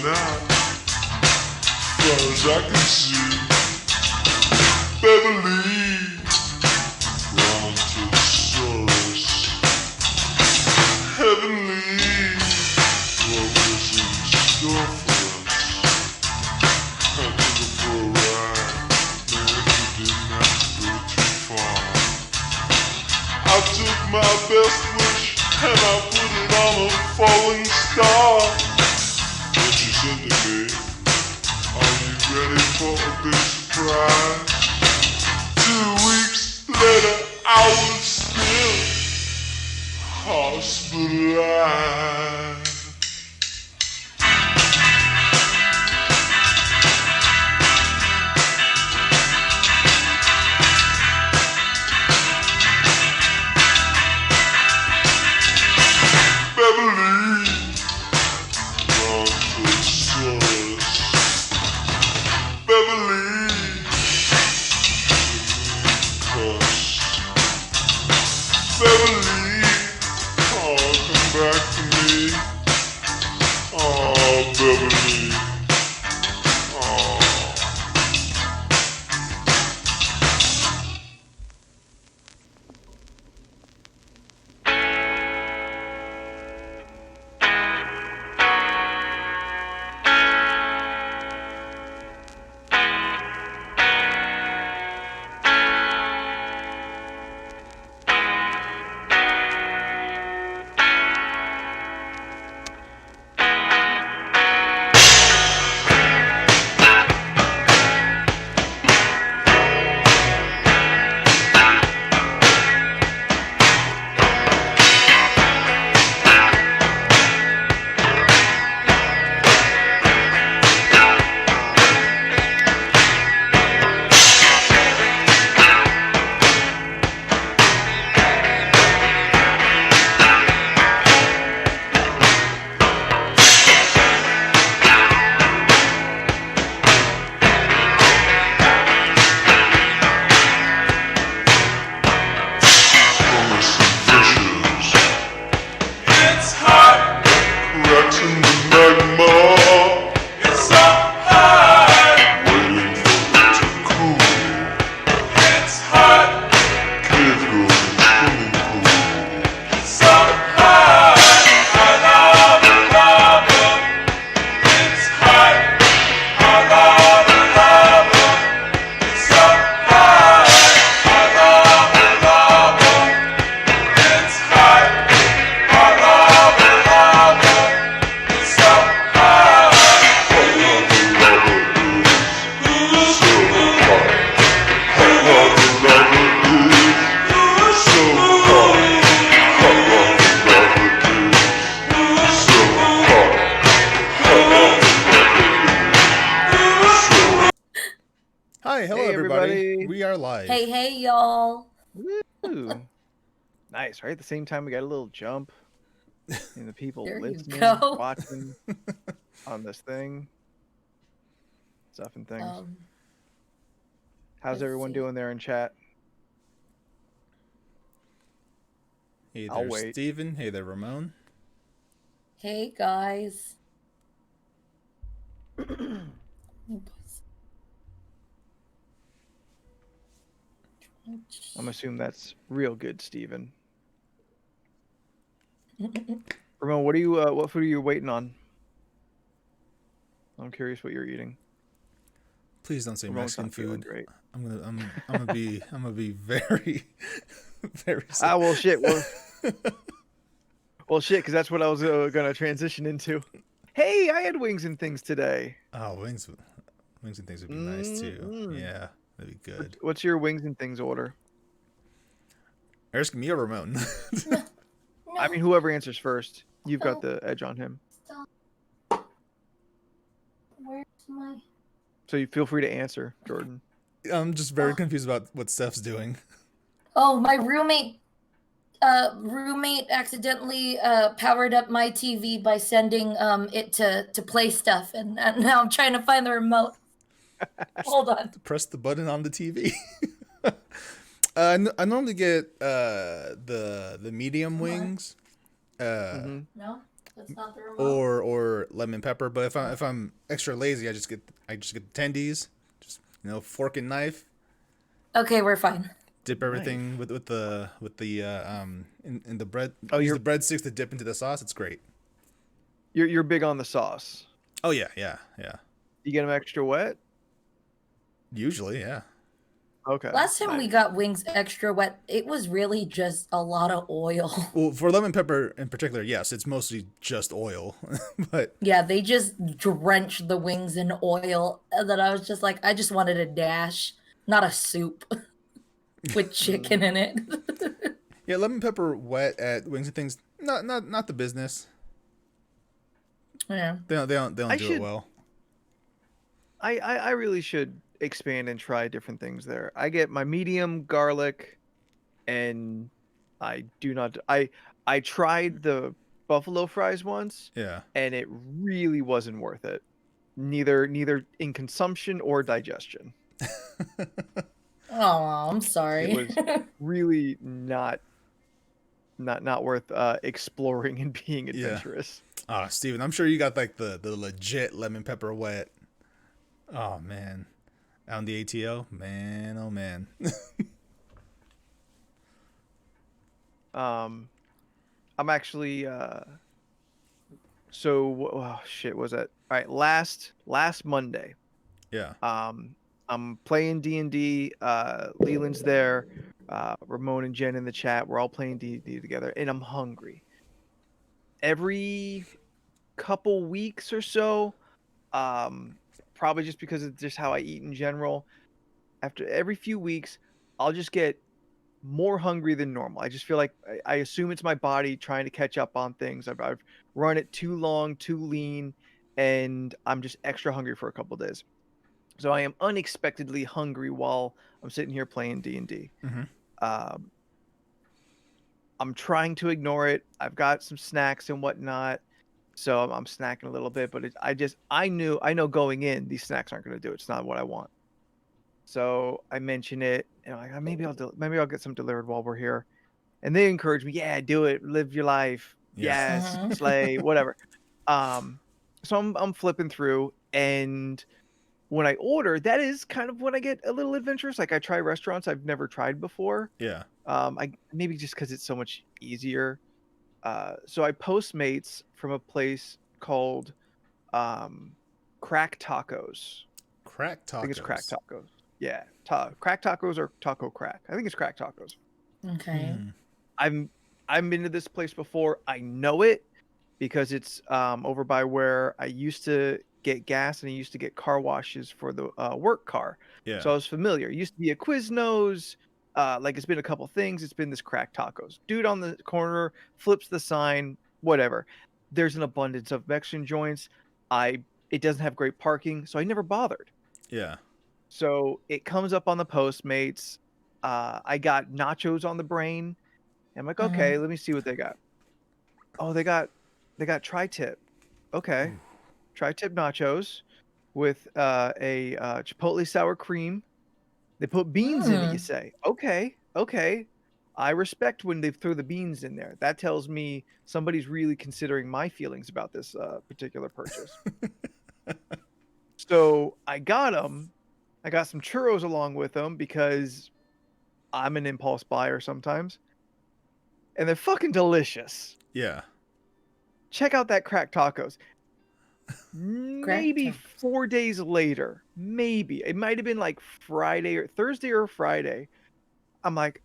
not. Far as I can see, Beverly, gone to the source. Heavenly, what was in store for us? I took her for a ride, man, you didn't have to go too far. I took my best wish and I put it on a falling star. Then she said to me, are you ready for a big surprise? 2 weeks later I was still hospitalized. Beverly, gone to the source. Beverly, cuss. Beverly, oh, come back to me. Oh, Beverly, oh. Hi, hello everybody. We are live. Hey, y'all. Woo. Nice, right? At the same time, we got a little jump in the people There you listening, go. watching on this thing, stuff and things. How's let's everyone see. doing there in chat? Hey I'll there, wait. Steven. Hey there, Ramon. Hey, guys. I'm assuming that's real good, Steven. Ramon, what are you? What food are you waiting on? I'm curious what you're eating. Please don't say Ramon's Mexican not feeling food. great. I'm gonna be very very sad. Ah, well, shit. Well, shit, because that's what I was gonna transition into. Hey, I had wings and things today. Oh, wings and things would be nice too. Yeah, that'd be good. What's your wings and things order? Are you asking me or Ramon? I mean, whoever answers first, you've got the edge on him. Where's my... So you feel free to answer, Jordan. I'm just very confused about what Steph's doing. Oh, my roommate accidentally powered up my TV by sending it to play stuff, and now I'm trying to find the remote. Hold on. Press the button on the TV. I normally get the medium wings. No? That's not the remote. or lemon pepper. But if I'm extra lazy, I just get the tendies, just fork and knife. Okay, we're fine. Dip everything with the in the bread. Oh, use you're- the breadsticks to dip into the sauce. It's great. You're big on the sauce. Oh yeah. You get them extra wet? Usually, yeah. Okay. Last time we nice. got wings extra wet, it was really just a lot of oil. Well, for lemon pepper in particular, yes, it's mostly just oil. But Yeah, they just drenched the wings in oil. And then I was just like, I just wanted a dash, not a soup with chicken in it. yeah, lemon pepper wet at Wings and Things, not the business. Yeah. They don't do it well. I really should expand and try different things there. I get my medium garlic, and I do not. I tried the buffalo fries once, Yeah. and it really wasn't worth it. Neither in consumption or digestion. Oh, I'm sorry. It was really not worth exploring and being adventurous. Steven, I'm sure you got like the legit lemon pepper wet. Oh man. Out on the ATO, man, oh man. I'm actually oh shit, was that? All right, last Monday. Yeah. I'm playing D&D, Leland's there, Ramon and Jen in the chat. We're all playing D&D together, and I'm hungry. Every couple weeks or so, probably just because of just how I eat in general, after every few weeks, I'll just get more hungry than normal. I just feel like I assume it's my body trying to catch up on things. I've run it too long, too lean, and I'm just extra hungry for a couple days. So I am unexpectedly hungry while I'm sitting here playing D&D. Mhm. I'm trying to ignore it. I've got some snacks and whatnot, so I'm snacking a little bit. But I know going in, these snacks aren't going to do it. It's not what I want. So I mention it, and I'm like, maybe I'll get some delivered while we're here. And they encourage me, yeah, do it, live your life, Yes. yes, slay, whatever. So I'm flipping through, and when I order, that is kind of when I get a little adventurous. Like I try restaurants I've never tried before. Yeah. I maybe just because it's so much easier. So I Postmates from a place called Crack Tacos. Crack tacos. I think it's Crack Tacos. Yeah, Crack Tacos or Taco Crack. I think it's Crack Tacos. Okay. I've been to this place before. I know it because it's over by where I used to get gas and I used to get car washes for the work car. Yeah. So I was familiar. It used to be a Quiznos. Like it's been a couple things. It's been this Crack Tacos. Dude on the corner flips the sign. Whatever. There's an abundance of Mexican joints. It doesn't have great parking, so I never bothered. Yeah. So it comes up on the Postmates. I got nachos on the brain. I'm like, okay, let me see what they got. Oh, they got tri-tip. Okay. Tri-tip nachos with a chipotle sour cream. They put beans in it, you say. Okay. I respect when they throw the beans in there. That tells me somebody's really considering my feelings about this particular purchase. So I got them. I got some churros along with them because I'm an impulse buyer sometimes. And they're fucking delicious. Yeah. Check out that Crack Tacos. Maybe Tacos. 4 days later, maybe it might have been like Thursday or Friday. I'm like,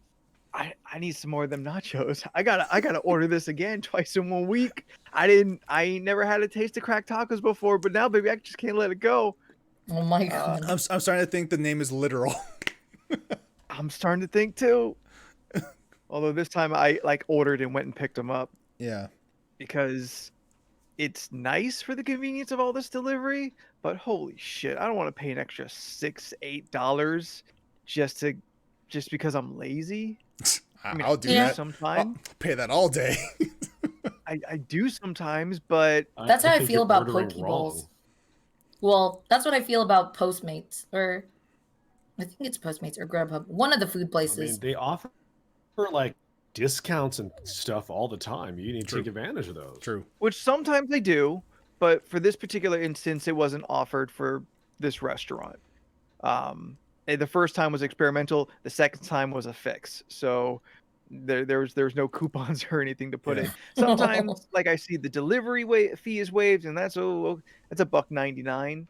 I need some more of them nachos. I gotta order this again twice in 1 week. I ain't never had a taste of Crack Tacos before, but now, baby, I just can't let it go. Oh my god. I'm starting to think the name is literal. I'm starting to think too. Although this time I like ordered and went and picked them up Yeah. because it's nice for the convenience of all this delivery, but holy shit, I don't want to pay an extra $6-8 just because I'm lazy. I mean, I'll do Yeah. that. sometimes. I'll pay that all day. I do sometimes, but That's how I think feel you're about ordering Poke wrong. Bowls. Well, that's what I feel about Postmates, or I think it's Postmates or Grubhub. One of the food I mean, places. they offer like discounts and stuff all the time. You need to True. take advantage of those. True. Which sometimes they do, but for this particular instance, it wasn't offered for this restaurant. The first time was experimental. The second time was a fix. So there's no coupons or anything to put Yeah. in. Sometimes, like I see the delivery fee is waived, and that's $1.99.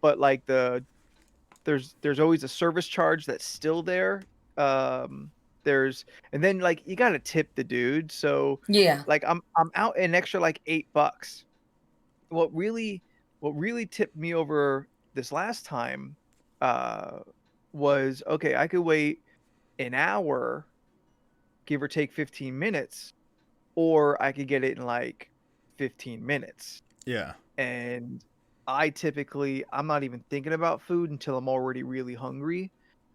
But like there's always a service charge that's still there. And then like you gotta tip the dude. So Yeah. like I'm out an extra like $8. What really tipped me over this last time was okay, I could wait an hour, give or take 15 minutes, or I could get it in like 15 minutes. Yeah. And I'm not even thinking about food until I'm already really hungry.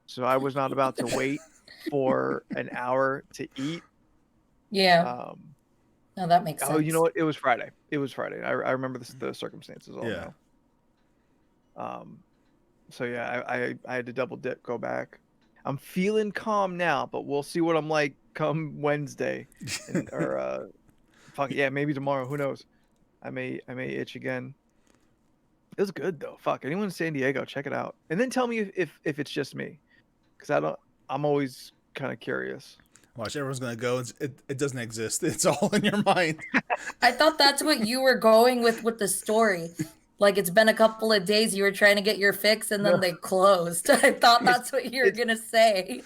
So I was not about to wait for an hour to eat. Yeah. No, that makes sense. Oh, you know what? It was Friday. I remember the circumstances all Yeah. now. So yeah, I had to double dip, go back. I'm feeling calm now, but we'll see what I'm like come Wednesday, or fuck yeah, maybe tomorrow. Who knows? I may itch again. It was good though. Fuck, anyone in San Diego, check it out, and then tell me if it's just me, because I'm always kind of curious. Watch, everyone's gonna go. It doesn't exist. It's all in your mind. I thought that's what you were going with the story. Like it's been a couple of days, you were trying to get your fix, and then they closed. I thought that's what you were gonna say.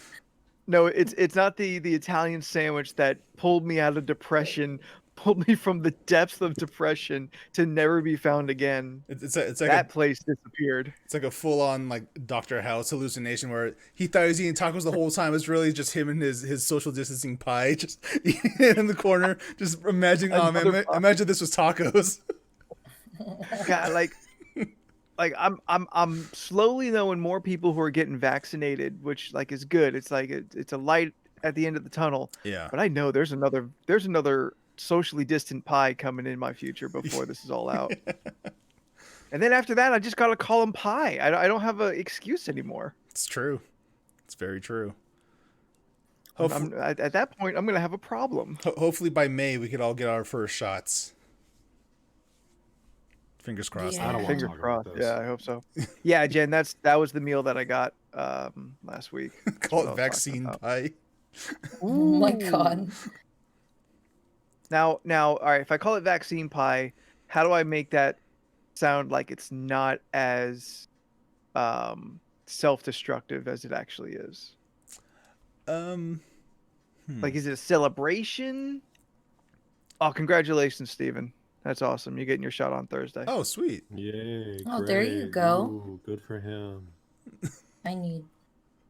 No, it's not the Italian sandwich that pulled me out of depression, pulled me from the depths of depression to never be found again. It's like That place disappeared. It's like a full-on like Dr. House hallucination where he thought he was eating tacos the whole time. It's really just him and his social distancing pie, just eating it in the corner. Just imagine, imagine this was tacos. God, like I'm slowly knowing more people who are getting vaccinated, which like is good. It's like it's a light at the end of the tunnel. Yeah. But I know there's another socially distant pie coming in my future before this is all out. And then after that, I just gotta call him pie. I don't have an excuse anymore. It's true. It's very true. At that point, I'm gonna have a problem. Hopefully by May we could all get our first shots. Fingers crossed. Yeah. I don't want to Fingers talk crossed. about this. Yeah, I hope so. Yeah, Jen, that was the meal that I got last week. That's Call what I it was vaccine talking about. pie. Oh my god. Now, all right. If I call it vaccine pie, how do I make that sound like it's not as self-destructive as it actually is? Like, is it a celebration? Oh, congratulations, Steven. That's awesome. You're getting your shot on Thursday. Oh, sweet. Yay. Oh, there you great. go. Ooh, good for him. I need.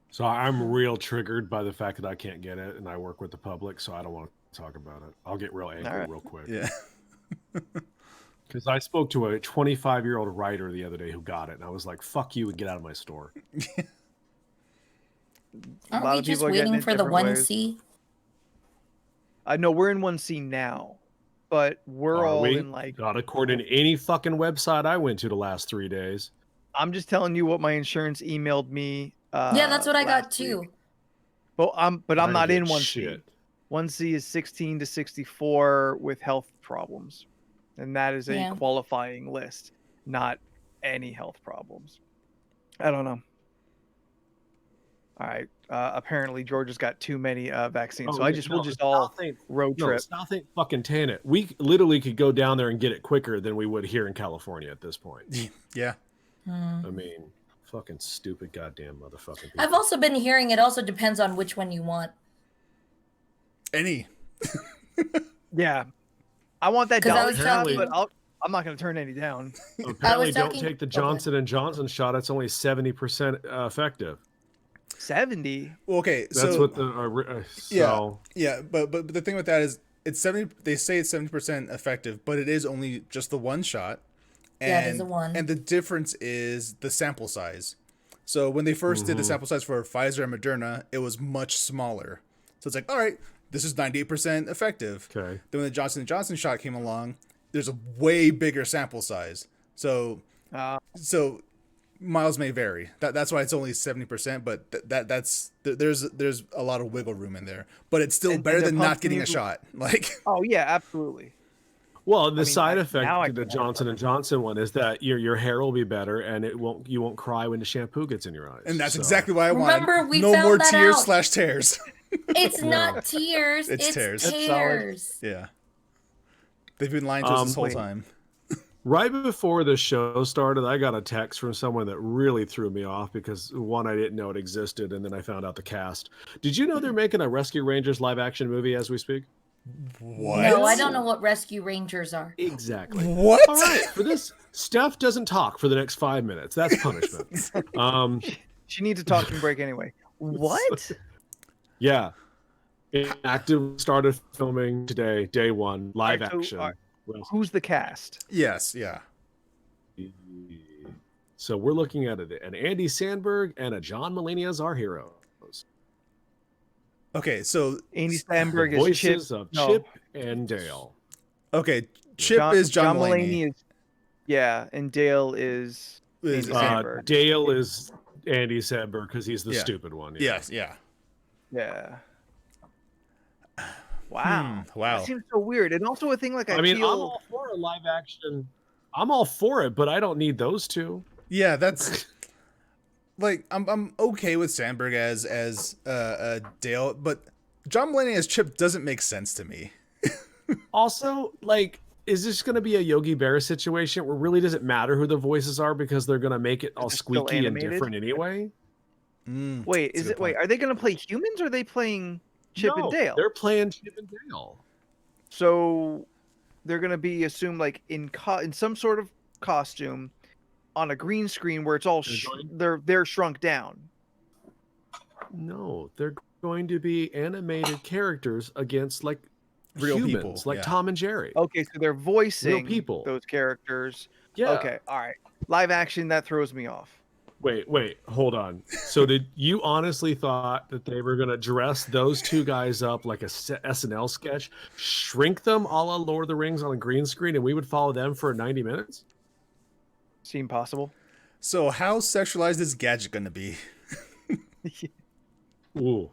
So I'm real triggered by the fact that I can't get it, and I work with the public, so I don't want to talk about it. I'll get real angry All right. real quick. Yeah. Because I spoke to a 25-year-old writer the other day who got it, and I was like, fuck you and get out of my store. Aren't lot we of just people are getting waiting it for the different ways. 1C? I know we're in 1C now, but we're Are all we? in like. Not according to any fucking website I went to the last 3 days. I'm just telling you what my insurance emailed me. Yeah, that's what I got last too. week. But I'm I not didn't in get 1C. shit. 1C is 16 to 64 with health problems. And that is a Yeah. qualifying list, not any health problems. I don't know. All right. Apparently, Georgia's got too many vaccines. Oh, so we'll just all road trip. South ain't fucking tan it. We literally could go down there and get it quicker than we would here in California at this point. Yeah. I mean, fucking stupid goddamn motherfucking people. I've also been hearing it also depends on which one you want. Any. Yeah. I want that 'Cause I dollar was shot, talking- but I'm not going to turn any down. Apparently, don't talking- take the okay. Johnson & Johnson shot. It's only 70% effective. 70. Well, okay. That's So what the so yeah, but the thing with that is it's 70. They say it's 70% effective, but it is only just the one shot. And, Yeah, it is a one. And the difference is the sample size. So when they first did the sample size for Pfizer and Moderna, it was much smaller. So it's like, all right, this is 98% effective. okay. Then when the Johnson & Johnson shot came along, there's a way bigger sample size. So Miles may vary. That's why it's only 70%, but there's a lot of wiggle room in there. But it's still better the than not getting a pumpkin- shot. Like, Oh yeah, absolutely. Well, the mean, side now I effect to can the have Johnson and Johnson one is that your hair will be better, and you won't cry when the shampoo gets in your eyes. and that's So- exactly what I Remember, wanted. we No found more that tears out. / tears. It's No. not tears. It's It's tears. tears. That's solid. Yeah. They've been lying to us this whole wait. time. Right before the show started, I got a text from someone that really threw me off because one, I didn't know it existed, and then I found out the cast. Did you know they're making a Rescue Rangers live action movie as we speak? What? No, I don't know what Rescue Rangers are. Exactly. What? All right, for this, Steph doesn't talk for the next 5 minutes. That's punishment. She needs a talking break anyway. What? Yeah. Active started filming today, day one, live Alright, so, action. Who's the cast? Yes. Yeah. So we're looking at an Andy Samberg and a John Mulaney as our heroes. Okay. So Andy Samberg The is Chip. voices of no, Chip and Dale. okay, Chip is John Mulaney. Mulaney is, yeah, and Dale is Is- Andy Samberg. Dale is Andy Samberg because he's the Yeah. stupid one. Yes. Yeah. Yeah. Wow. Wow. That seems so weird. And also a thing like I mean, feel... I'm all for a live action. I'm all for it, but I don't need those two. Yeah. That's like I'm okay with Sandberg as Dale, but John Mulaney as Chip doesn't make sense to me. Also, like, is this going to be a Yogi Bear situation where really does it matter who the voices are because they're going to make it all It's still squeaky and animated? different anyway? Wait, that's a good wait, point. are they going to play humans or are they playing Chip No, and Dale? They're playing Chip and Dale. So they're going to be assumed like in some sort of costume on a green screen where it's all they're shrunk down. No, they're going to be animated characters against like Real humans, people, like yeah. Tom and Jerry. Okay, so they're voicing people. those characters. Yeah. Okay, all right. Live action, that throws me off. Wait, hold on. So did you honestly thought that they were going to dress those two guys up like a SNL sketch, shrink them a la Lord of the Rings on a green screen, and we would follow them for 90 minutes? Seem possible? So how sexualized is Gadget going to be? Ooh.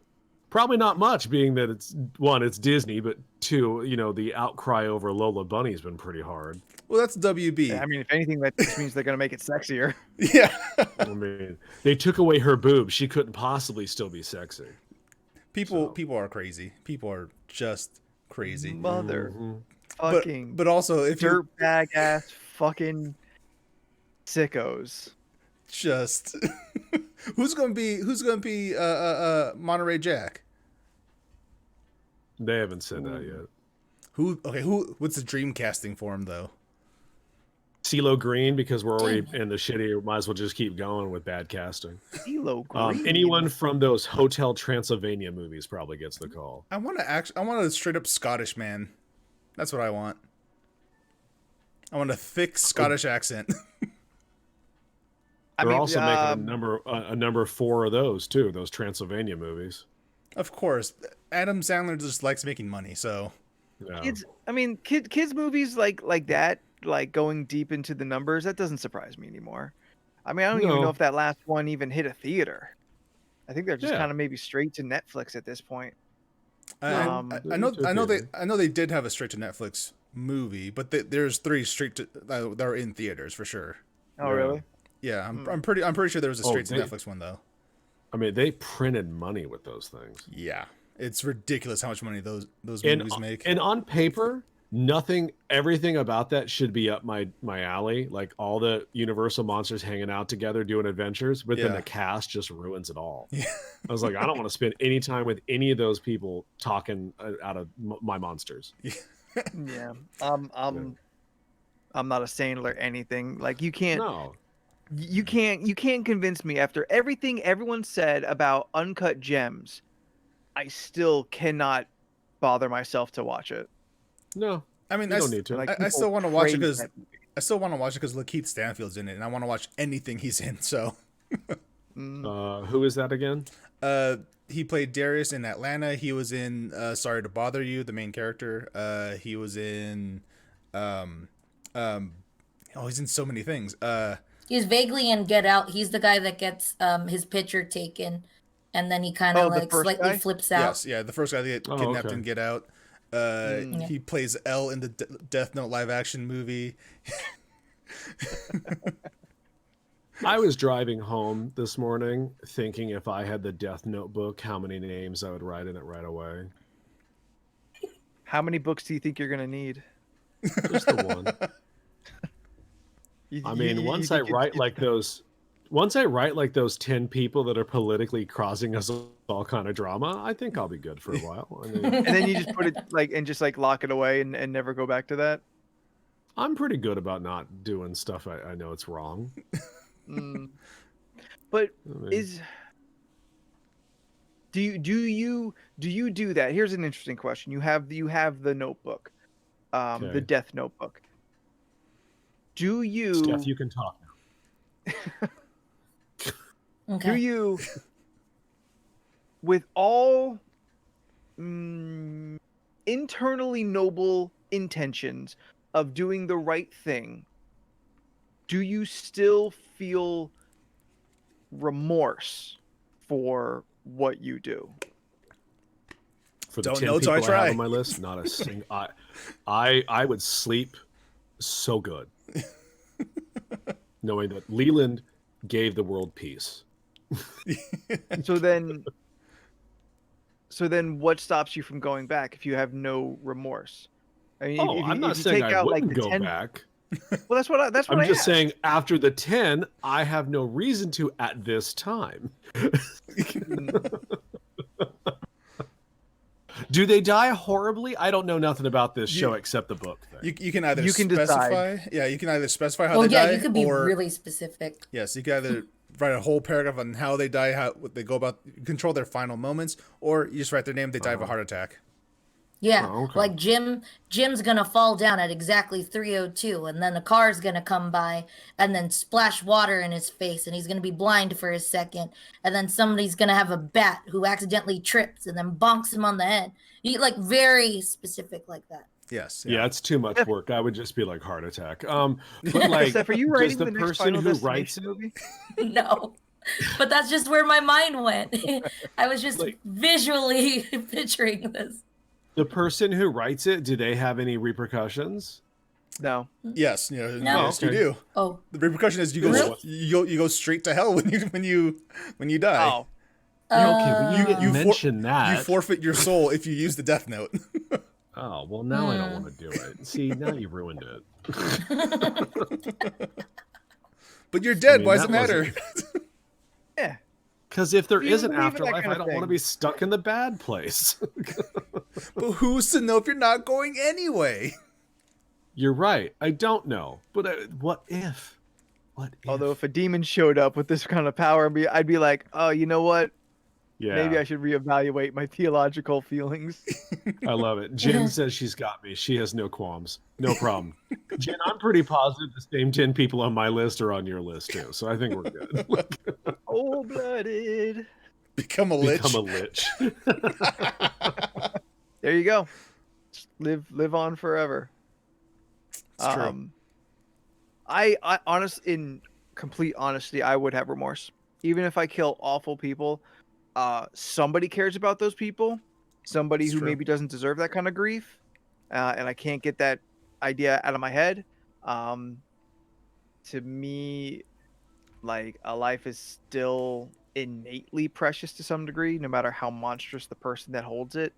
Probably not much, being that it's one, it's Disney, but two, the outcry over Lola Bunny has been pretty hard. Well, that's WB. I mean, if anything, that just means they're going to make it sexier. Yeah. I mean, they took away her boobs. She couldn't possibly still be sexy. People are crazy. People are just crazy. Mother Mhm. fucking But also if you dirtbag ass fucking sickos. just who's gonna be Monterey Jack? They haven't said that yet. Who what's the dream casting for him though? CeeLo Green, because we're already in the shitty, might as well just keep going with bad casting. CeeLo Green. Anyone from those Hotel Transylvania movies probably gets the call. I want a straight up Scottish man. That's what I want. I want a thick Scottish accent. They're also making a number 4 of those too. Those Transylvania movies. Of course, Adam Sandler just likes making money, so Yeah. Kids movies like that, like going deep into the numbers, that doesn't surprise me anymore. I mean, I don't even No. know if that last one even hit a theater. I think they're just Yeah. kind of maybe straight to Netflix at this point. I know they did have a straight to Netflix movie, but there's 3 straight to that are in theaters for sure. Oh, Yeah. really? Yeah, I'm pretty sure there was a straight to they- Netflix one though. I mean, they printed money with those things. Yeah, it's ridiculous how much money those And, movies make. and on paper, everything about that should be up my alley. Like all the Universal monsters hanging out together doing adventures, but then Yeah. the cast just ruins it all. Yeah. I was like, I don't want to spend any time with any of those people talking out of my monsters. Yeah. I'm not a saint or anything. Like you can't No. you can't convince me after everything everyone said about Uncut Gems. I still cannot bother myself to watch it. No. I mean, You I don't need to. Like, I people still want to watch it praise because that movie. Lakeith Stanfield's in it, and I want to watch anything he's in. So, Who is that again? he played Darius in Atlanta. He was in Sorry to Bother You, the main character. He was in, he's in so many things. He's vaguely in Get Out. He's the guy that gets his picture taken, and then he kind Oh, of the like first slightly guy? flips out. Yes, yeah, the first guy to get Oh, kidnapped okay. and get out. Mm. He plays L in the Death Note live action movie. I was driving home this morning thinking if I had the Death Notebook, how many names I would write in it right away. How many books do you think you're gonna need? Just the one. I mean, once I write like those 10 people that are politically causing us all kind of drama, I think I'll be good for a while. I mean, and then you just put it like and just like lock it away and never go back to that. I'm pretty good about not doing stuff I know it's wrong. But I mean, is do you do that? Here's an interesting question. You have the notebook, the Okay. Death Notebook. Do you Steph, you can talk now. do Okay. you with all internally noble intentions of doing the right thing, do you still feel remorse for what you do? For the Don't 10 know till people I I try. have on my list, not a single. I would sleep so good, knowing that Leland gave the world peace. So then what stops you from going back if you have no remorse? I mean, Oh, I'm not if you saying take I out like wouldn't the go 10 back. Well, that's what I'm I just asked. saying after the 10, I have no reason to at this time. Do they die horribly? I don't know nothing about this show except the book thing. You can either You can specify, decide. yeah, you can either specify how Oh they yeah, die, you could be or really specific. yes, you can either write a whole paragraph on how they die, how what they go about, control their final moments, or you just write their name, they die of a heart attack. Yeah, Oh, okay. like Jim's gonna fall down at exactly 3:02, and then a car's gonna come by and then splash water in his face, and he's gonna be blind for a second, and then somebody's gonna have a bat who accidentally trips and then bonks him on the head. You like very specific like that. Yes, Yeah, it's too much work. I would just be like heart attack. But like, Steph, are you does writing the the next person Final who writes Destination it, movie? No, but that's just where my mind went. I was just Like- visually picturing this. the person who writes it, do they have any repercussions? No. yes, No. yes, you Okay. do. Oh, The repercussion is you go Really? you go straight to hell when you die. Oh. Okay, well, you didn't you for- mention that. You forfeit your soul if you use the Death Note. Oh, well, now I don't want to do it. See, now you ruined it. But you're dead. mean, Why does it that wasn't- matter? Yeah. Because if there You is an believe in that afterlife, kind I of don't want to thing. be stuck in the bad place. But who's to know if you're not going anyway? You're right. I don't know. But what if? What if? Although if a demon showed up with this kind of power, I'd be like, oh, you know what? yeah, Maybe I should reevaluate my theological feelings. I love it. Jen says she's got me. She has no qualms. No problem. Jen, I'm pretty positive the same 10 people on my list are on your list too. So I think we're good. Cold-blooded. Become a lich. Become a lich. There you go. Just live on forever. It's true. I in complete honesty, I would have remorse. Even if I kill awful people, somebody cares about those people. Somebody It's who true. maybe doesn't deserve that kind of grief. And I can't get that idea out of my head. To me, like, a life is still innately precious to some degree, no matter how monstrous the person that holds it,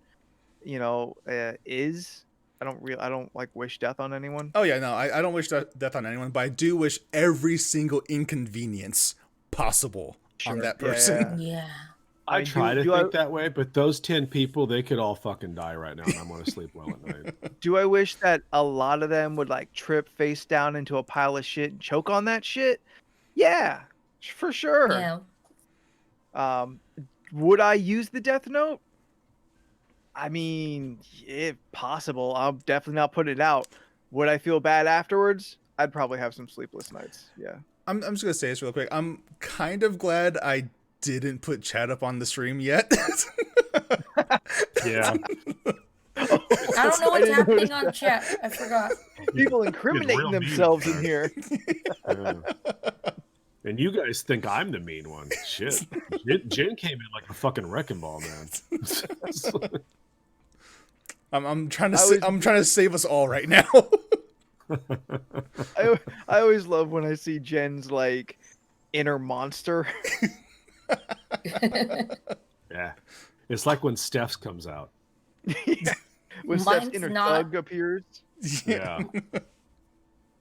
is. I don't like wish death on anyone. Oh yeah, no, I don't wish death on anyone, but I do wish every single inconvenience possible on that Yeah, person. yeah. I mean, try to do think that way, but those 10 people, they could all fucking die right now, and I'm going to sleep well at night. Do I wish that a lot of them would like trip face down into a pile of shit and choke on that shit? Yeah, for sure. Yeah. Would I use the Death Note? I mean, if possible, I'll definitely not put it out. Would I feel bad afterwards? I'd probably have some sleepless nights. Yeah. I'm just gonna say this real quick. I'm kind of glad I didn't put chat up on the stream yet. Yeah. I don't know what's happening on chat. I forgot. People incriminating real mean, themselves in guys. here. Yeah. And you guys think I'm the mean one. Shit. Jen came in like a fucking wrecking ball, man. I'm trying to save us all right now. I always love when I see Jen's like inner monster. Yeah. It's like when Steph's comes out. Yeah. When Steph's inner thug appears. Yeah.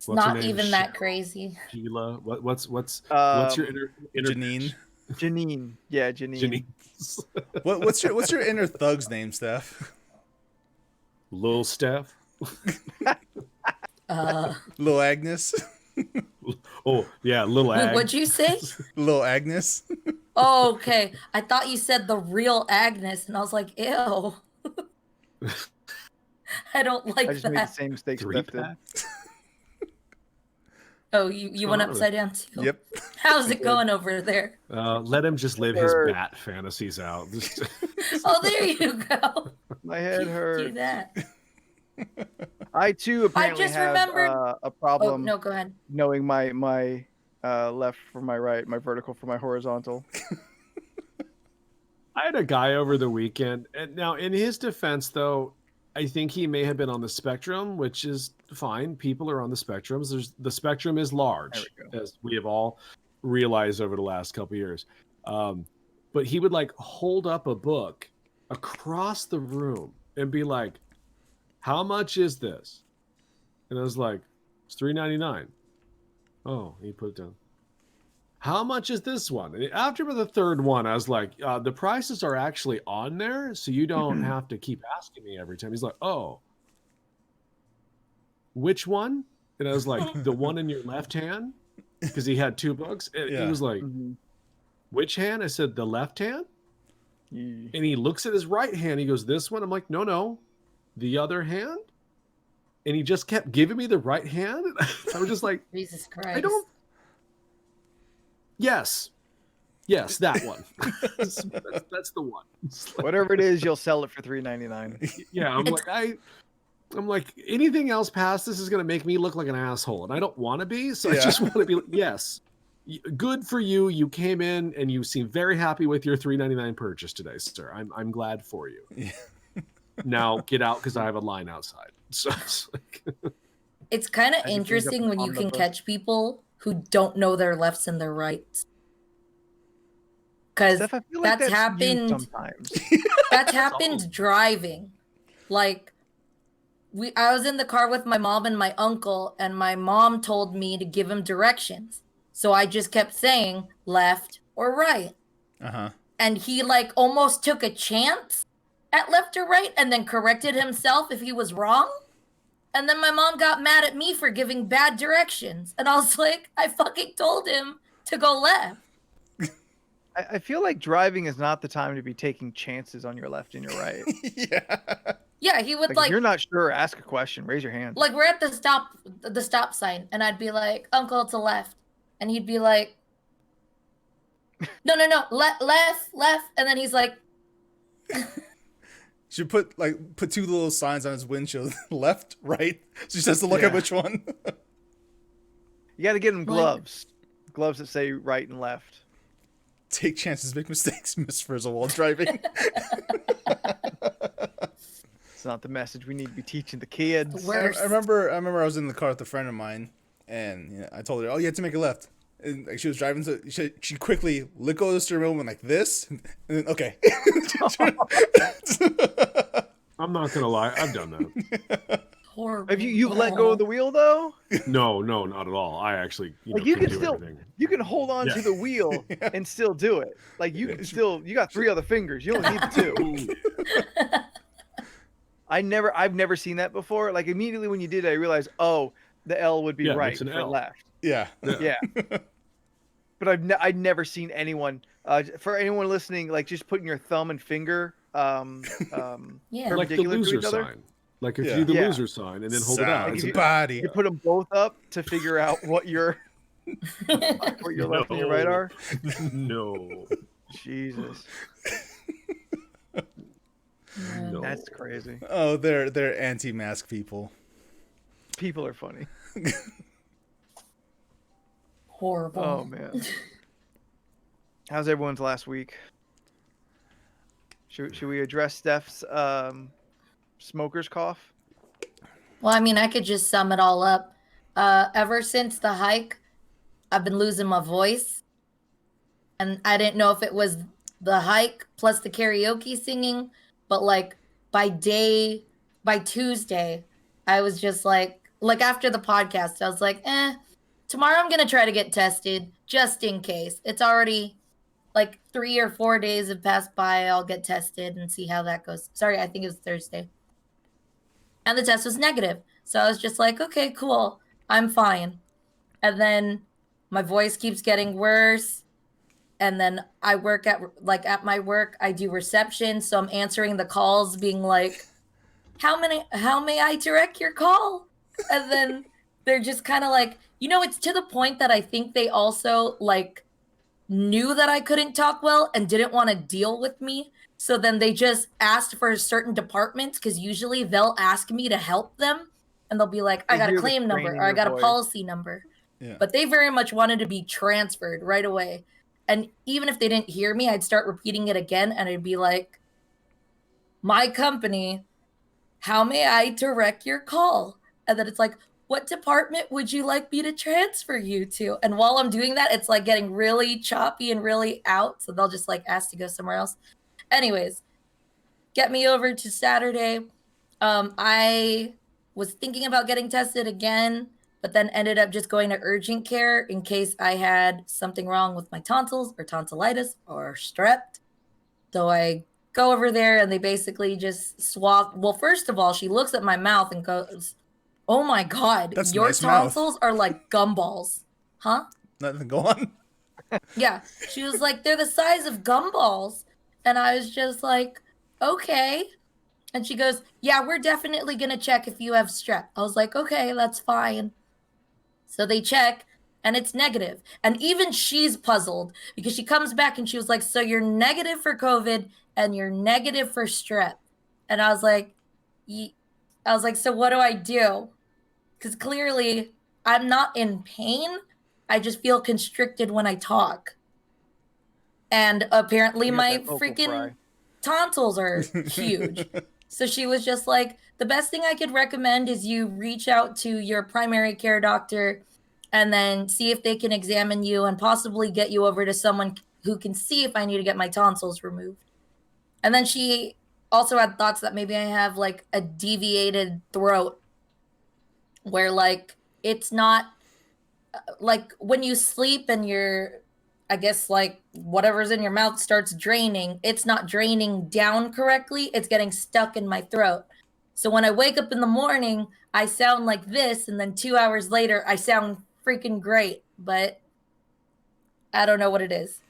It's not even that crazy. Sheila. What's your inner Janine? Janine. Yeah, Janine. What's your inner thug's name, Steph? Lil Steph. Lil Agnes. Oh yeah, Lil Ag. What'd you say? Lil Agnes. Oh, okay. I thought you said the real Agnes, and I was like, ew. I don't like I just that. made the same mistake Steph did. Oh, you went upside down too? Yep. How's it going over there? Let him just live his bat fantasies out. Oh, there you go. My head hurts. Do that. I too apparently just have remembered- a problem Oh, no, go ahead. knowing my left from my right, my vertical from my horizontal. I had a guy over the weekend, and now in his defense, though, I think he may have been on the spectrum, which is fine. People are on the spectrums. The spectrum is large, as we have all realized over the last couple of years. But he would like hold up a book across the room and be like, "How much is this?" And I was like, "It's $3.99." Oh, he put it down. How much is this one? And after the third one, I was like, the prices are actually on there, so you don't have to keep asking me every time. He's like, oh, which one? And I was like, the one in your left hand? Because he had two books. And he was like, which hand? I said, the left hand? And he looks at his right hand. He goes, this one? I'm like, no, the other hand? And he just kept giving me the right hand. I was just like, Jesus Christ. I don't. Yes, that one. that's the one. Like, whatever it is, you'll sell it for $3.99. Yeah, I'm like anything else past this is gonna make me look like an asshole, and I don't want to be. So I just want to be like, yes, good for you. You came in and you seem very happy with your $3.99 purchase today, sir. I'm glad for you. Yeah. Now get out because I have a line outside. So it's like it's kind of interesting when you can catch people who don't know their lefts and their rights. Because that's happened sometimes. That's happened driving. Like I was in the car with my mom and my uncle, and my mom told me to give him directions. So I just kept saying left or right. Uh-huh. And he like almost took a chance at left or right and then corrected himself if he was wrong. And then my mom got mad at me for giving bad directions. And I was like, I fucking told him to go left. I feel like driving is not the time to be taking chances on your left and your right. Yeah, he would like if you're not sure, ask a question, raise your hand. Like we're at the stop sign, and I'd be like, Uncle, it's a left. And he'd be like, no, left. And then he's like, should put two little signs on his windshield, left, right. So he just has to look at which one. You got to get him gloves that say right and left. Take chances, make mistakes, Miss Frizzle, while driving. It's not the message we need to be teaching the kids. I remember I was in the car with a friend of mine, and I told her, "Oh, you have to make a left." And she was driving, so she quickly let go of the steering wheel and went like this, and then okay. I'm not gonna lie, I've done that. Horrible. Have you've let go of the wheel though? No, not at all. I actually, you can still everything. You can hold on to the wheel and still do it. Like you can still, you got 3 other fingers. You only need the 2. I've never seen that before. Like immediately when you did it, I realized, oh, the L would be right for left. Yeah. But I've never seen anyone. For anyone listening, like just putting your thumb and finger, like the loser sign. Like if you do the loser sign and then hold it out. It's a body. You put them both up to figure out what your left and your right are. No. Jesus. No. That's crazy. Oh, they're anti-mask people. People are funny. horrible. Oh man. How's everyone's last week? Should we address Steph's smoker's cough? Well, I mean, I could just sum it all up. Ever since the hike, I've been losing my voice. And I didn't know if it was the hike plus the karaoke singing, but like by Tuesday, I was just like after the podcast, I was like, tomorrow I'm gonna try to get tested just in case. It's already like 3 or 4 days have passed by. I'll get tested and see how that goes. Sorry, I think it was Thursday. And the test was negative. So I was just like, okay, cool. I'm fine. And then my voice keeps getting worse. And then I work at my work, I do reception. So I'm answering the calls being like, how may I direct your call? And then they're just kind of like, it's to the point that I think they also like knew that I couldn't talk well and didn't want to deal with me. So then they just asked for certain departments because usually they'll ask me to help them and they'll be like, I got a claim number or I got a policy number. Yeah. But they very much wanted to be transferred right away. And even if they didn't hear me, I'd start repeating it again and I'd be like, my company, how may I direct your call? And then it's like, what department would you like me to transfer you to? And while I'm doing that, it's like getting really choppy and really out. So they'll just like ask to go somewhere else. Anyways, get me over to Saturday. I was thinking about getting tested again, but then ended up just going to urgent care in case I had something wrong with my tonsils or tonsillitis or strep. So I go over there and they basically just swap. Well, first of all, she looks at my mouth and goes, oh my God, That's your nice mouth. tonsils are like gumballs. Huh? Nothing, go on. Yeah. She was like, they're the size of gumballs. And I was just like, okay. And she goes, yeah, we're definitely going to check if you have strep. I was like, okay, that's fine. So they check and it's negative. And even she's puzzled because she comes back and she was like, so you're negative for COVID and you're negative for strep. And I was like, so what do I do? Because clearly I'm not in pain. I just feel constricted when I talk. And apparently my freaking tonsils are huge. So she was just like, the best thing I could recommend is you reach out to your primary care doctor and then see if they can examine you and possibly get you over to someone who can see if I need to get my tonsils removed. And then she also had thoughts that maybe I have like a deviated throat where like it's not like when you sleep and I guess like whatever's in your mouth starts draining, it's not draining down correctly. It's getting stuck in my throat. So when I wake up in the morning, I sound like this. And then 2 hours later, I sound freaking great. But I don't know what it is.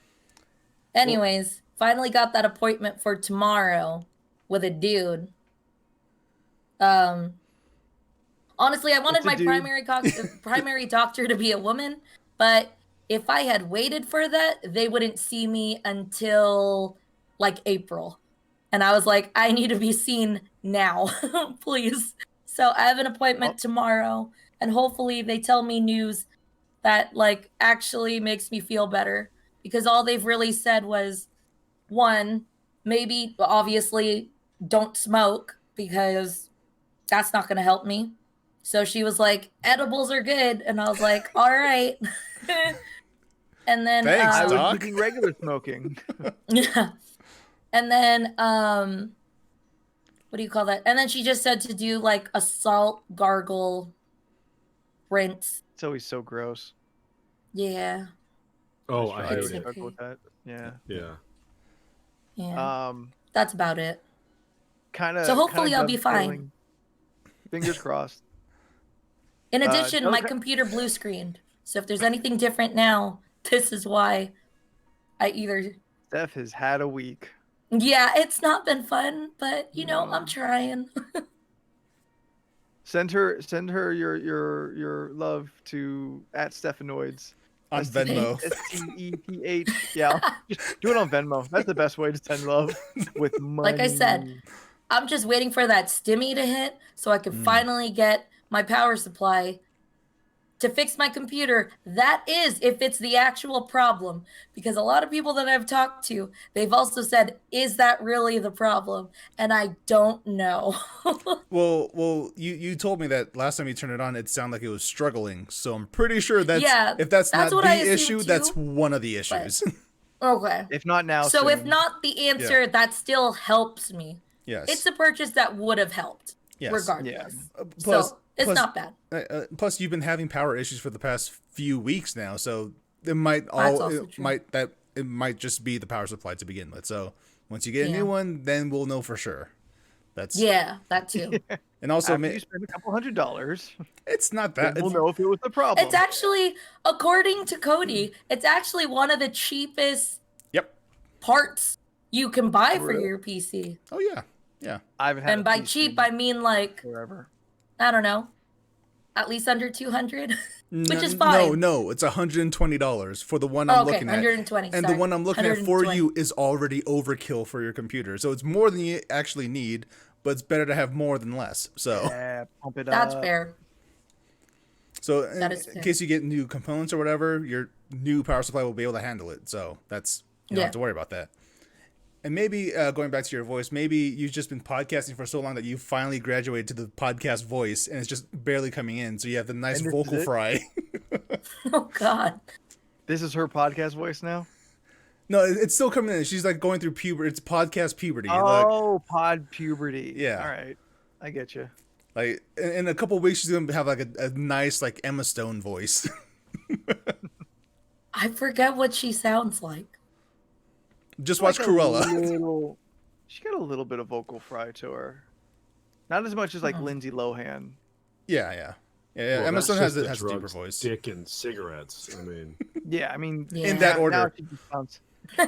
Anyways, finally got that appointment for tomorrow with a dude. Honestly, I wanted my primary doctor to be a woman. But if I had waited for that, they wouldn't see me until like April. And I was like, I need to be seen now, please. So I have an appointment tomorrow and hopefully they tell me news that like actually makes me feel better because all they've really said was one, maybe obviously don't smoke because that's not going to help me. So she was like, edibles are good. And I was like, all right. And then Thanks, I was Doc. using regular smoking. yeah. And then what do you call that? And then she just said to do like a salt gargle rinse. It's always so gross. Yeah. Oh, I hate It's it. okay. With that. Yeah. Yeah. Yeah. That's about it. Kind of. So hopefully I'll be fine. Fingers crossed. In addition, my computer blue screened. So if there's anything different now, this is why I either... Steph has had a week. Yeah, it's not been fun, but you know, I'm trying. Send her your love to @Stephanoids. On Venmo. STEPH. Yeah, just do it on Venmo. That's the best way to send love with money. Like I said, I'm just waiting for that stimmy to hit so I can finally get my power supply to fix my computer. That is if it's the actual problem. Because a lot of people that I've talked to, they've also said, is that really the problem? And I don't know. Well, you told me that last time you turned it on, it sounded like it was struggling. So I'm pretty sure that's Yeah, if that's not what the I assumed issue, too, that's one of the issues. Okay. If not now, So if soon. not the answer, that still helps me. Yes. It's a purchase that would have helped, Yes. regardless. Plus, So it's not bad. Plus, you've been having power issues for the past few weeks now, so it might it might just be the power supply to begin with. So once you get a new one, then we'll know for sure. That's that too. And also, After you spend a couple $100, it's not that we'll know if it was the problem. It's actually, according to Cody, it's actually one of the cheapest parts you can buy for your PC. Oh yeah, yeah. I haven't had And by cheap, I mean like forever. I don't know, at least under 200, which is fine. No, it's $120 for the one I'm looking at. 120. And the one I'm looking at for you is already overkill for your computer. So it's more than you actually need, but it's better to have more than less. So pump it up. That's fair. So in case you get new components or whatever, your new power supply will be able to handle it. So that's you don't have to worry about that. And maybe going back to your voice, maybe you've just been podcasting for so long that you finally graduated to the podcast voice, and it's just barely coming in. So you have the nice vocal fry. Oh God. This is her podcast voice now? No, it's still coming in. She's like going through puberty. It's podcast puberty. Oh, pod puberty. Yeah. All right. I get you. Like in a couple of weeks, she's gonna have like a nice like Emma Stone voice. I forget what she sounds like. Just watch Cruella. She got a little bit of vocal fry to her. Not as much as like Lindsay Lohan. Yeah. Well, Emma Stone has a drugs, deeper voice. Dick and cigarettes. I mean, yeah, I mean, in that order.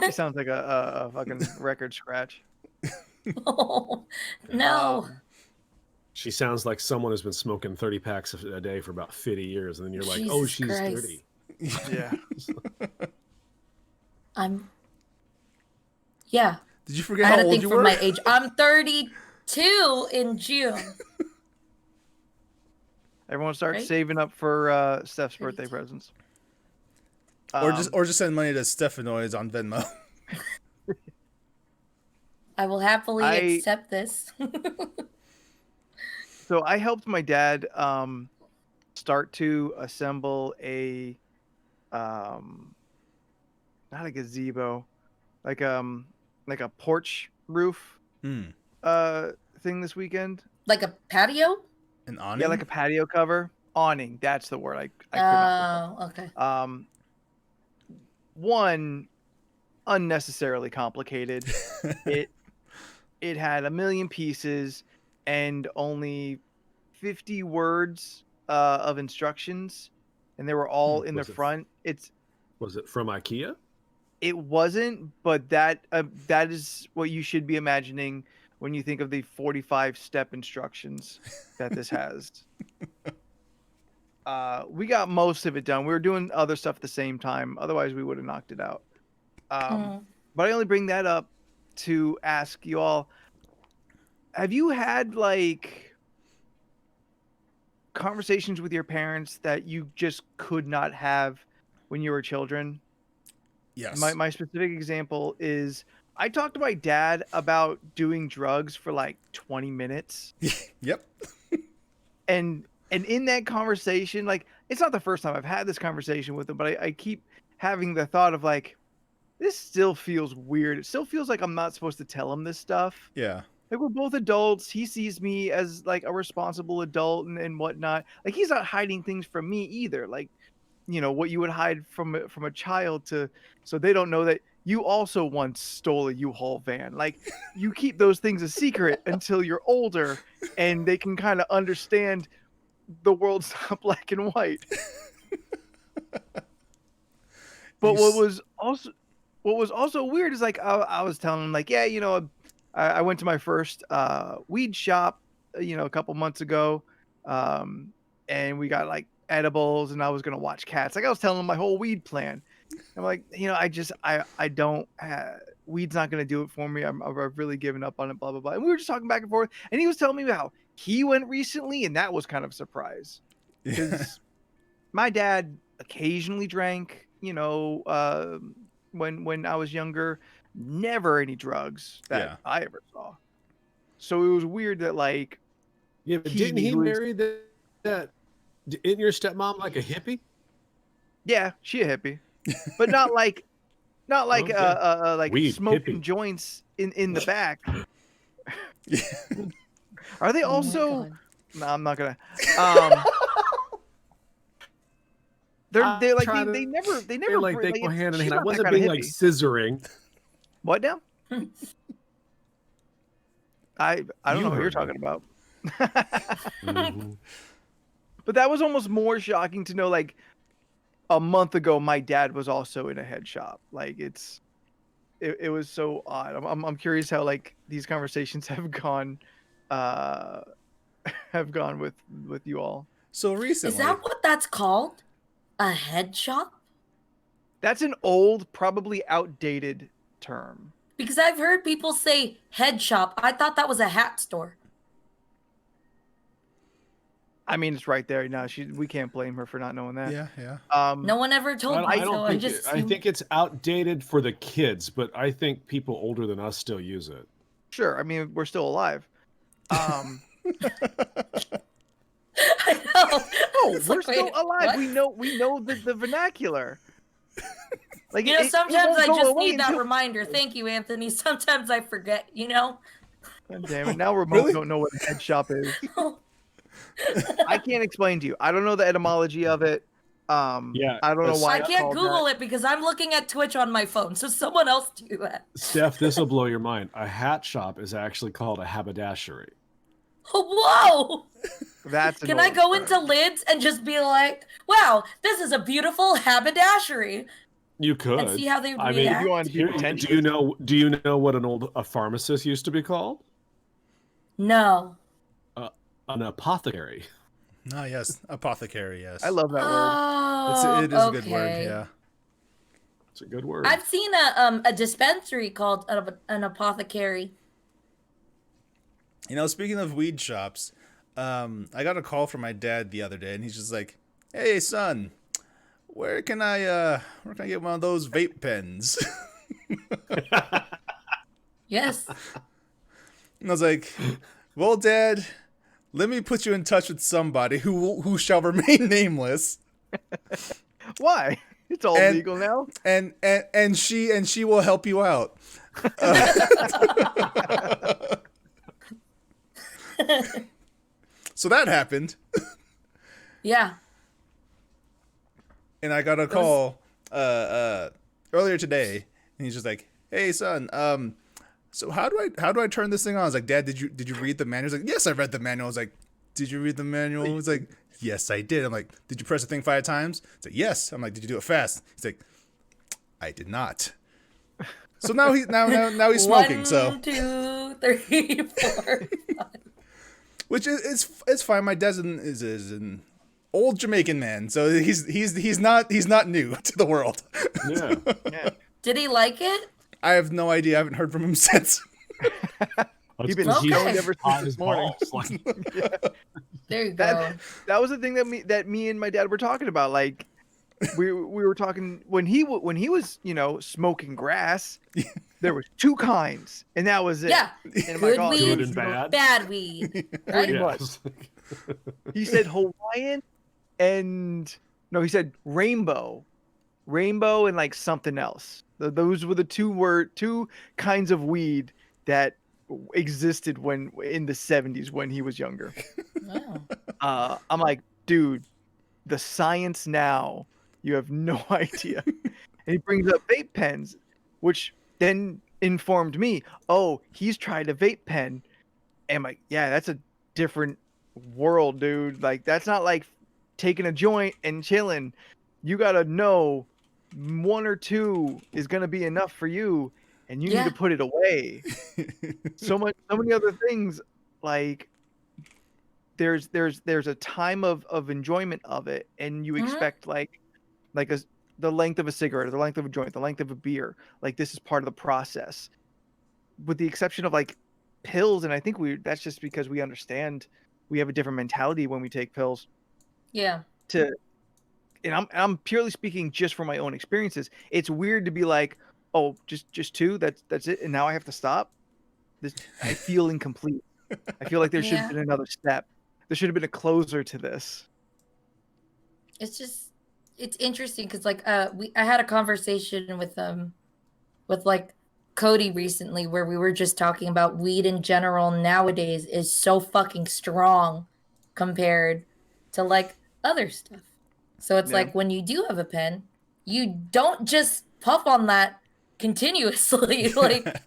She sounds like a fucking record scratch. Oh, no. she sounds like someone who's been smoking 30 packs a day for about 50 years, and then you're like, Jesus oh, she's Christ. 30. Yeah. Yeah. Did you forget I had how to old think you for were? my age. I'm 32 in June. Everyone start Right? saving up for Steph's birthday presents. Or just send money to Stephanoids on Venmo. I will happily accept this. So I helped my dad start to assemble a not a gazebo, like a porch roof thing this weekend. Like a patio? An awning? Yeah, like a patio cover. Awning, that's the word I could not okay. One, unnecessarily complicated. It had a million pieces and only 50 words of instructions, and they were all in the front. Was it from IKEA? It wasn't, but that is what you should be imagining when you think of the 45-step instructions that this has. We got most of it done. We were doing other stuff at the same time. Otherwise, we would have knocked it out. But I only bring that up to ask you all, have you had like conversations with your parents that you just could not have when you were children? Yes. My specific example is I talked to my dad about doing drugs for like 20 minutes. Yep. And in that conversation, like, it's not the first time I've had this conversation with him, but I keep having the thought of like, this still feels weird. It still feels like I'm not supposed to tell him this stuff. Yeah. Like, we're both adults. He sees me as like a responsible adult and whatnot. Like, he's not hiding things from me either. Like, you know, what you would hide from a child so they don't know that you also once stole a U-Haul van. Like, you keep those things a secret until you're older and they can kind of understand the world's not black and white. But what was also weird is like I was telling him like, yeah, you know, I went to my first weed shop, you know, a couple months ago, and we got like edibles, and I was gonna watch cats. Like, I was telling him my whole weed plan. I'm like, you know, I don't weed's not gonna do it for me. I've really given up on it. Blah blah blah. And we were just talking back and forth, and he was telling me how he went recently, and that was kind of a surprise because my dad occasionally drank, when I was younger, never any drugs that Yeah. I ever saw. So it was weird that like Yeah, but didn't he who is- marry that? Isn't your stepmom like a hippie? yeah, she a hippie, but not like Okay. like Weed, smoking hippie. joints in the back. Are they also? No, I'm not gonna. They're like they never feel like they go hand in hand. I wasn't being being like scissoring. What now? I don't know what you're heard me. talking about. Mhm. But that was almost more shocking to know. Like a month ago, my dad was also in a head shop. Like it was so odd. I'm curious how like these conversations have gone with you all. So Is recently, that what that's called? A head shop? That's an old, probably outdated term. Because I've heard people say head shop. I thought that was a hat store. I mean, it's right there. No, we can't blame her for not knowing that. yeah. No one ever told me, I so don't I think just I think it's outdated for the kids, but I think people older than us still use it. Sure. I mean, we're still alive. I know. Oh, It's we're like, still wait, alive. what? We know the vernacular. Like You know, sometimes I won't go just away need that until- reminder. Thank you, Anthony. Sometimes I forget, you know? God damn it! Now remote Really? don't know what a head shop is. I can't explain to you. I don't know the etymology of it. Yeah, I don't know why I it's can't called Google that. it because I'm looking at Twitch on my phone. So someone else do that. Steph, this will blow your mind. A hat shop is actually called a haberdashery. Whoa! That's an Can I old go term. into Lids and just be like, wow, this is a beautiful haberdashery? You could. And see how they I mean, react? If you want to be do pretentious. you know what a pharmacist used to be called? No. An apothecary. Ah, yes, apothecary. Yes, I love that word. Oh, it is a good word. okay. Yeah. It's a good word. I've seen a dispensary called an apothecary. You know, speaking of weed shops, I got a call from my dad the other day, and he's just like, "Hey, son, where can I get one of those vape pens?" Yes. And I was like, "Well, Dad, let me put you in touch with somebody who shall remain nameless, Why? It's all And- legal now. and she will help you out." So that happened, Yeah. and I got a call earlier today, and he's just like, "Hey, son, so how do I turn this thing on?" I was like, "Dad, did you read the manual?" He's like, "Yes, I read the manual." I was like, "Did you read the manual?" He's like, "Yes, I did." I'm like, "Did you press the thing 5 times?" He's like, "Yes." I'm like, "Did you do it fast?" He's like, "I did not." So now he's smoking. So 1, 2, 3, 4. which is it's fine. My dad is an old Jamaican man, so he's not new to the world. Yeah. Yeah. Did he like it? I have no idea. I haven't heard from him since. He's been Okay. stoned ever hot since as this morning. balls. Like, There you go. That was the thing that me and my dad were talking about. Like we were talking when he was smoking grass. There was 2 kinds, and that was it. Yeah. And Good oh, weed, good and bad. bad weed. Right? Pretty yeah. much. He said Hawaiian, and no, he said rainbow, and like something else. Those were the 2 kinds of weed that existed when in the 70s when he was younger. Wow. I'm like, dude, the science now, you have no idea. And he brings up vape pens, which then informed me, oh, he's tried a vape pen. And I'm like, yeah, that's a different world, dude. Like, that's not like taking a joint and chilling. You got to know 1 or 2 is going to be enough for you, and you need Yeah. to put it away. So many other things, like there's a time of enjoyment of it, and you Mhm. expect like the length of a cigarette, or the length of a joint, the length of a beer, like this is part of the process, with the exception of like pills. And I think that's just because we understand, we have a different mentality when we take pills Yeah. to and I'm purely speaking just from my own experiences. It's weird to be like, oh, just two. That's it, and now I have to stop. This I feel incomplete. I feel like there should have been another step. There should have been a closer to this. It's interesting because like I had a conversation with like Cody recently where we were just talking about weed in general nowadays is so fucking strong compared to like other stuff. So it's like when you do have a pen, you don't just puff on that continuously. Like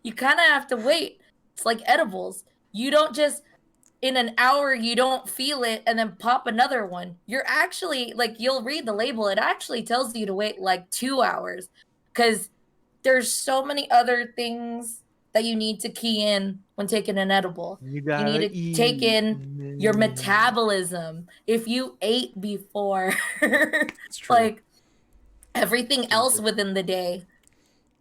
you kind of have to wait. It's like edibles. You don't just in an hour you don't feel it and then pop another one. You're actually like you'll read the label. It actually tells you to wait like 2 hours because there's so many other things that you need to key in when taking an edible. You need to take in your metabolism. If you ate before, like everything else within the day.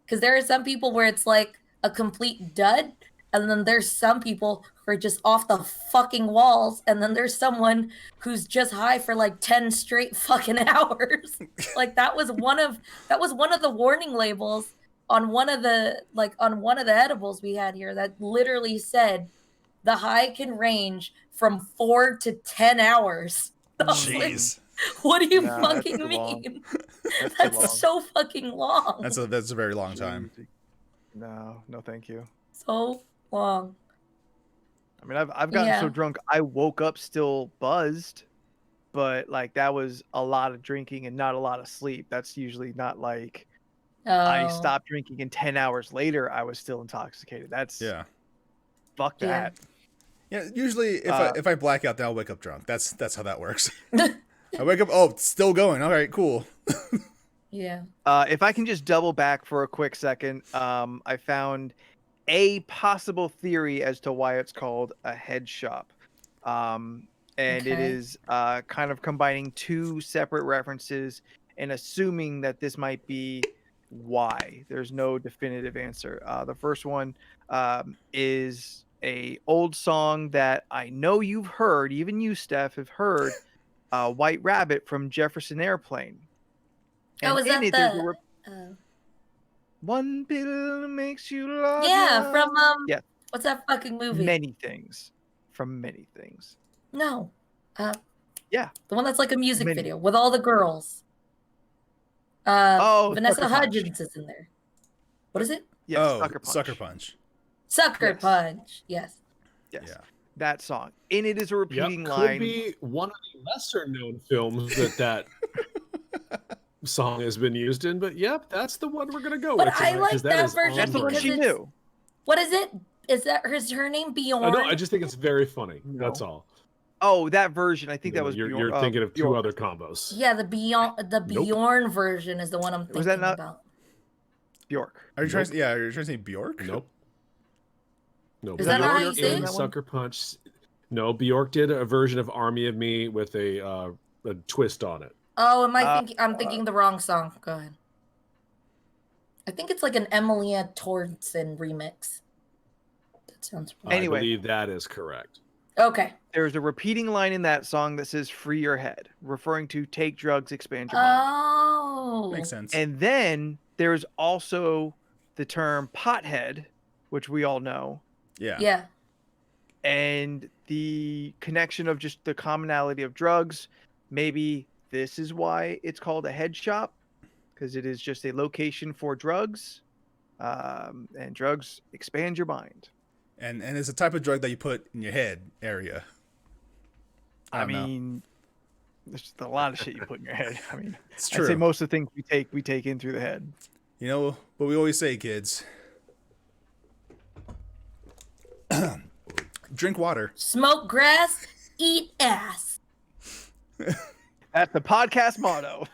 Because there are some people where it's like a complete dud. And then there's some people who are just off the fucking walls. And then there's someone who's just high for like 10 straight fucking hours. Like that was one of the warning labels on one of the edibles we had here that literally said the high can range from 4 to 10 hours. Jeez. Like, what do you fucking mean? That's so fucking long. That's a very long time. No, thank you. So long. I mean, I've gotten so drunk I woke up still buzzed, but like that was a lot of drinking and not a lot of sleep. That's usually not like I stopped drinking and 10 hours later I was still intoxicated. That's fuck that. Yeah, usually if I black out, then I'll wake up drunk. That's how that works. I wake up, oh, it's still going. All right, cool. Yeah. If I can just double back for a quick second, I found a possible theory as to why it's called a head shop. And it is kind of combining two separate references and assuming that this might be why. There's no definitive answer. The first one is a old song that I know you've heard, even you, Steph, have heard, White Rabbit from Jefferson Airplane. And is that the... One pill makes you love. Yeah, from what's that fucking movie? Many Things. From Many Things. No. Yeah. The one that's like a music video with all the girls. Vanessa Hudgens is in there. What is it? Yes, Sucker Punch. Sucker Punch. Yes. Yes. Yeah. That song. And it is a repeating could line. Could be one of the lesser known films that song has been used in, but that's the one we're gonna go with. I like that version. That's the one she knew. What is it? Is her name Bjorn? No, I just think it's very funny. No. That's all. Oh, that version. I think that was Bjorn. You're thinking of two other combos. Yeah, the Bjorn version is the one I'm thinking about. Bjork. Are you trying to say Bjork? Nope. No. Is that how you say it? Sucker Punch. No, Bjork did a version of Army of Me with a twist on it. Oh, I'm thinking the wrong song. Go ahead. I think it's like an Emilia Tornson remix. That sounds right. Anyway, I believe that is correct. Okay. There's a repeating line in that song that says "Free your head," referring to take drugs, expand your mind. Oh, makes sense. And then there's also the term "pothead," which we all know. Yeah. Yeah. And the connection of just the commonality of drugs. Maybe this is why it's called a head shop, because it is just a location for drugs, and drugs expand your mind. And it's a type of drug that you put in your head area. I mean, there's just a lot of shit you put in your head. I mean, it's true. I'd say most of the things we take in through the head. You know what we always say, kids. Drink water. Smoke grass, eat ass. That's the podcast motto.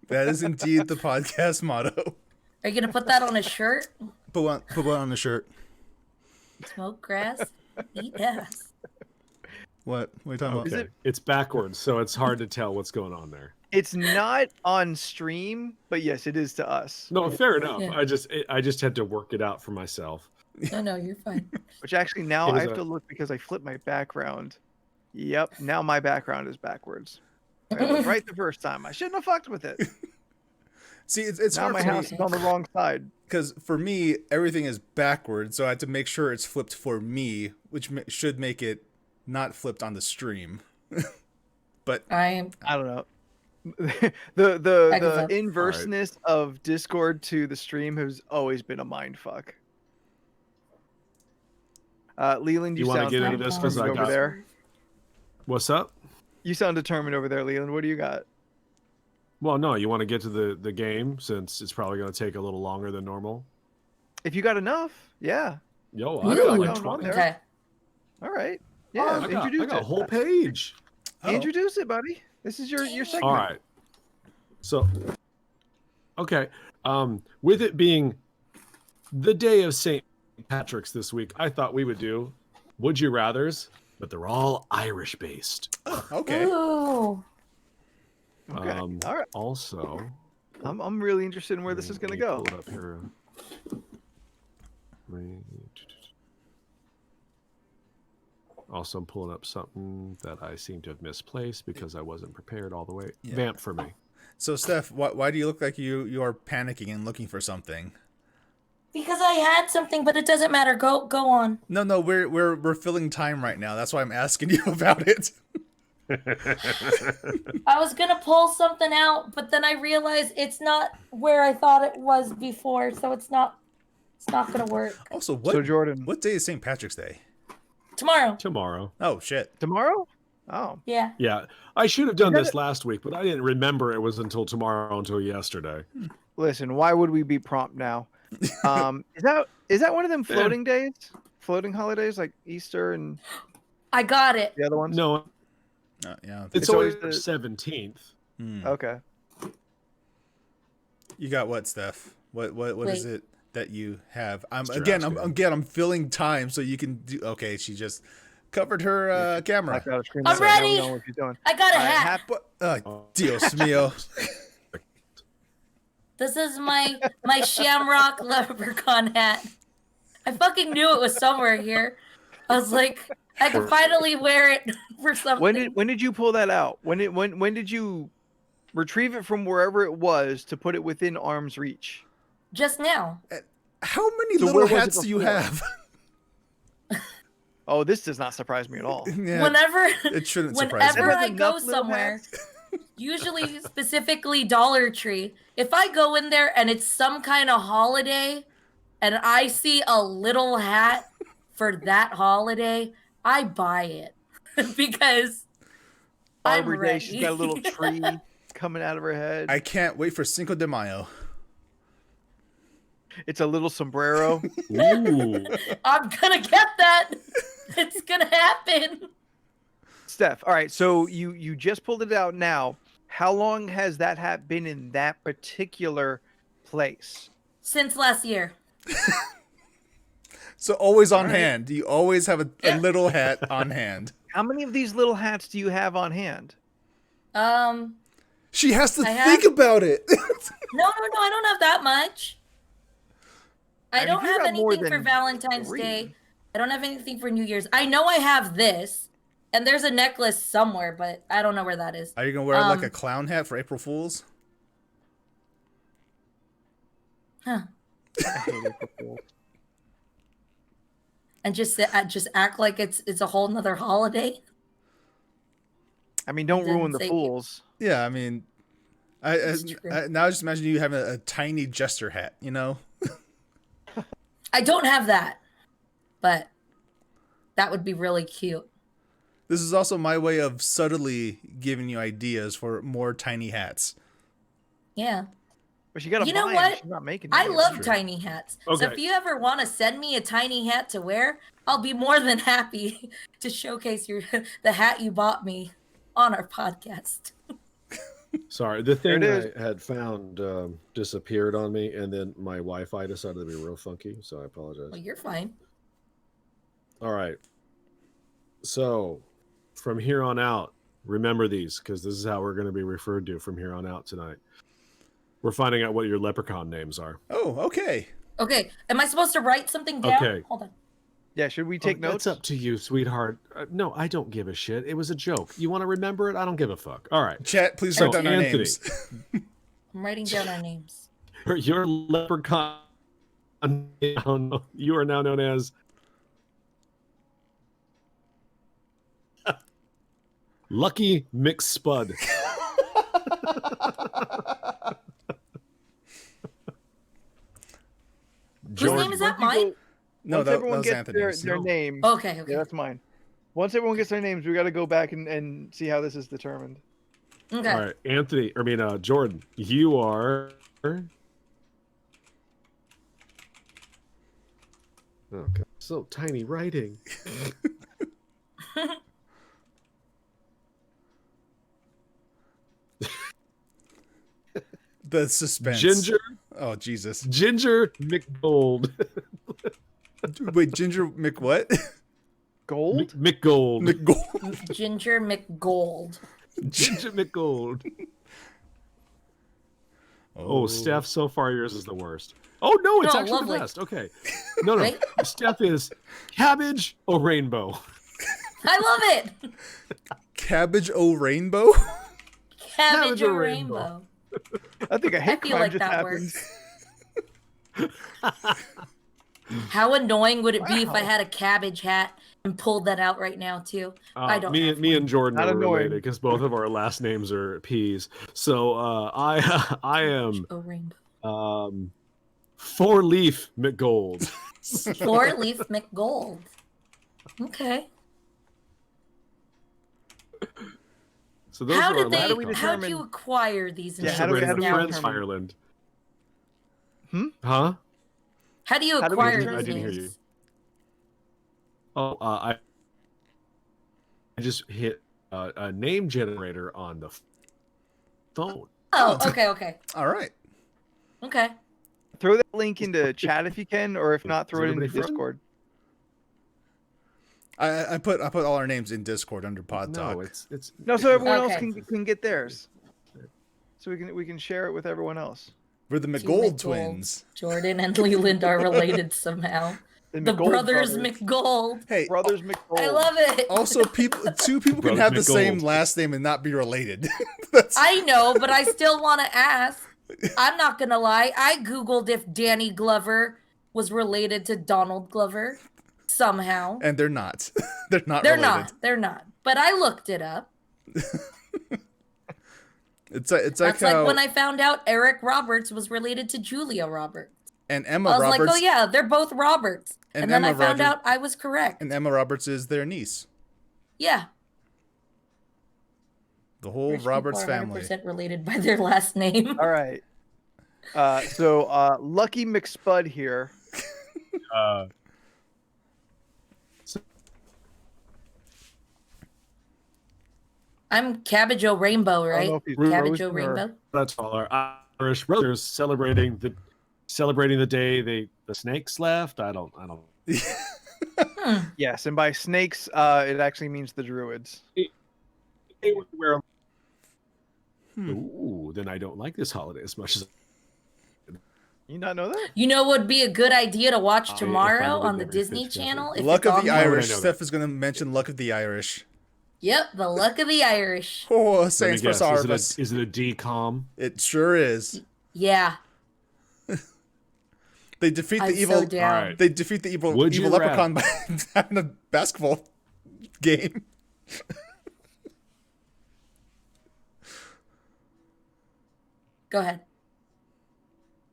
That is indeed the podcast motto. Are you gonna put that on a shirt? Put one on the shirt. Smoke grass, eat ass. What are you talking about? It's backwards, so it's hard to tell what's going on there. It's not on stream, but yes, it is to us. No, fair enough. Yeah. I just had to work it out for myself. No, you're fine. Which actually now I have to look because I flipped my background. Yep, now my background is backwards. It was right the first time. I shouldn't have fucked with it. See, it's Now hard my for house me is on the wrong side. because for me everything is backwards, so I have to make sure it's flipped for me, which should make it not flipped on the stream. But I don't know. I the give the up. inverseness of Discord to the stream has always been a mind fuck. Leland, You wanna sound get into determined this? 'Cause I over got- there. What's up? You sound determined over there, Leland. What do you got? Well, no, you want to get to the game since it's probably going to take a little longer than normal. If you got enough, yeah. Yo, You I got got like like on 20. there. Okay. All right. Yeah, I got introduce a it. whole page. oh, Introduce it, buddy. This is your segment. All right. So, okay. With it being the day of St. Patrick's this week, I thought we would do Would You Rathers, but they're all Irish based. okay. Ooh. Okay. All right. Also, I'm really interested in where this is going to go. Pull it up here. Also, I'm pulling up something that I seem to have misplaced because I wasn't prepared all the way. Yeah. Vamp for me. So Steph, why do you look like you are panicking and looking for something? Because I had something, but it doesn't matter. Go on. No, we're filling time right now. That's why I'm asking you about it. I was gonna pull something out, but then I realized it's not where I thought it was before, so it's not gonna work. Also, what So Jordan, what day is St. Patrick's Day? Tomorrow. Tomorrow. Oh shit. tomorrow? Oh, Yeah. Yeah, I should have done this last week, but I didn't remember it was until tomorrow until yesterday. listen. Why would we be prompt now? Is that one of them floating days? Floating holidays like Easter and I got it. the other ones? No, Yeah. it's always always the- 17th. Okay. You got what, Steph? What is Wait. it that you have? I'm Strauss, I'm filling time so you can do. Okay, she just covered her camera. Blacked out a screen I'm so I don't ready. know what she's doing. I got a All right, hat. Dios mío. This is my Shamrock leprechaun hat. I fucking knew it was somewhere here. I was like, I can finally wear it for something. When did you pull that out? When did you retrieve it from wherever it was to put it within arm's reach? Just now. How many So little where was it hats do you before? have? Oh, this does not surprise me at all. Yeah, Whenever it shouldn't surprise whenever me. I Enough go little somewhere, hats? usually specifically Dollar Tree, if I go in there and it's some kind of holiday and I see a little hat for that holiday, I buy it because I'm Arbor Day, ready. she's got a little tree coming out of her head. I can't wait for Cinco de Mayo. It's a little sombrero. Ooh. I'm gonna get that. It's gonna happen. Steph, all right, so you just pulled it out now. How long has that hat been in that particular place? Since last year. So always on All right. hand. You always have a Yeah. little hat on hand. How many of these little hats do you have on hand? She has to I think have- about it. No, I don't have that much. I mean, don't if you have got more anything for than Valentine's 3. Day. I don't have anything for New Year's. I know I have this, and there's a necklace somewhere, but I don't know where that is. Are you gonna wear like a clown hat for April Fools? Huh. I hate April Fools. And just act like it's a whole nother holiday. I mean, don't Didn't ruin the say- fools. Yeah, I mean, It's true. now just imagine you having a tiny jester hat. You know, I don't have that, but that would be really cute. this is also my way of subtly giving you ideas for more tiny hats. Yeah. But she got to You know buy 'em. what? She's not making I any. love true. tiny hats. So Okay. if you ever want to send me a tiny hat to wear, I'll be more than happy to showcase the hat you bought me on our podcast. Sorry, the There thing it is. I had found disappeared on me, and then my Wi-Fi decided to be real funky, so I apologize. Well, you're fine. All right. So, from here on out, remember these, because this is how we're going to be referred to from here on out tonight. We're finding out what your leprechaun names are. Oh, okay. Okay, am I supposed to write something down? Okay. Hold on. Yeah, should we take notes? That's up to you, sweetheart. No, I don't give a shit. It was a joke. You want to remember it? I don't give a fuck. All right. Chat, please So, write down our Anthony. names. I'm writing down our names. Your leprechaun. You are now known as Lucky McSpud. Whose name is that? Mine? No, Once that everyone was gets Anthony's. their name. Okay. Yeah, that's mine. Once everyone gets their names, we got to go back and see how this is determined. Okay. All right, Anthony. Jordan. You are. Oh, God. So tiny writing. The suspense. Ginger. Oh, Jesus. Ginger McGold. Wait, Ginger what? Gold? McGold. McGold. Ginger McGold. Ginger McGold. Oh, Steph, so far yours is the worst. Oh, no, it's No, actually lovely. the best. Okay. No. Right? Steph is cabbage or rainbow. I love it. Cabbage O Rainbow? Cabbage or or rainbow. rainbow. I think a hate feel crime like just that happened. works. How annoying would it be if I Wow. had a cabbage hat and pulled that out right now too? I don't. Me have and one. Jordan Not are annoying. related because both of our last names are P's. So I am Oh, rainbow. 4-leaf McGold. 4-leaf McGold. Okay. So those How are our did they? How do we leprechauns. How did determine- you acquire these Yeah, names? how do we now? Friends determine- Ireland. Hmm? Huh? How do you How do we acquire determine- these I didn't hear names? you. Oh, I just hit a name generator on the phone. Oh, okay. All right. Okay. Throw that link into chat if you can, or if not, throw it into everybody fun? Discord. I put all our names in Discord under Pod Talk. No, it's No, so everyone else Okay. can get theirs. So we can share it with everyone else. We're the Two McGold twins. Jordan and Leland are related somehow. The McGold brothers McGold. Hey, Brothers McGold. I love it. also two people can Brothers have the McGold. same last name and not be related. That's I know, but I still want to ask. I'm not gonna lie. I googled if Danny Glover was related to Donald Glover somehow. and they're not. They're not They're related. not. They're not. But I looked it up. It's like That's how like when I found out Eric Roberts was related to Julia Roberts. and Emma I was Roberts like, oh yeah, they're both Roberts. And And then Emma I found Roger- out I was correct. and Emma Roberts is their niece. Yeah. The whole Rich Roberts people are family. 100% related by their last name. All right. So Lucky McSpud here. I'm Cabbage O Rainbow, I don't right? know if he's Cabbage O frozen or- Rainbow. that's all our Irish brothers celebrating the day the snakes left. I don't. Yes, and by snakes, it actually means the druids. They would wear. Hmm. Ooh, then I don't like this holiday as much as. You not know that? You know what would be a good idea to watch Oh, if I tomorrow lived on the every Disney fifth decade. Channel? If Luck it's of on the there? Why would I Irish. know Steph that? is going to mention Luck of the Irish. Yep, the Luck of the Irish. Oh, Let me Saints guess, vs. Arvis. is it a decom? It sure is. Yeah, They defeat I'm the evil. so down. All right. They defeat the evil Would you leprechaun by having a basketball game. Go ahead.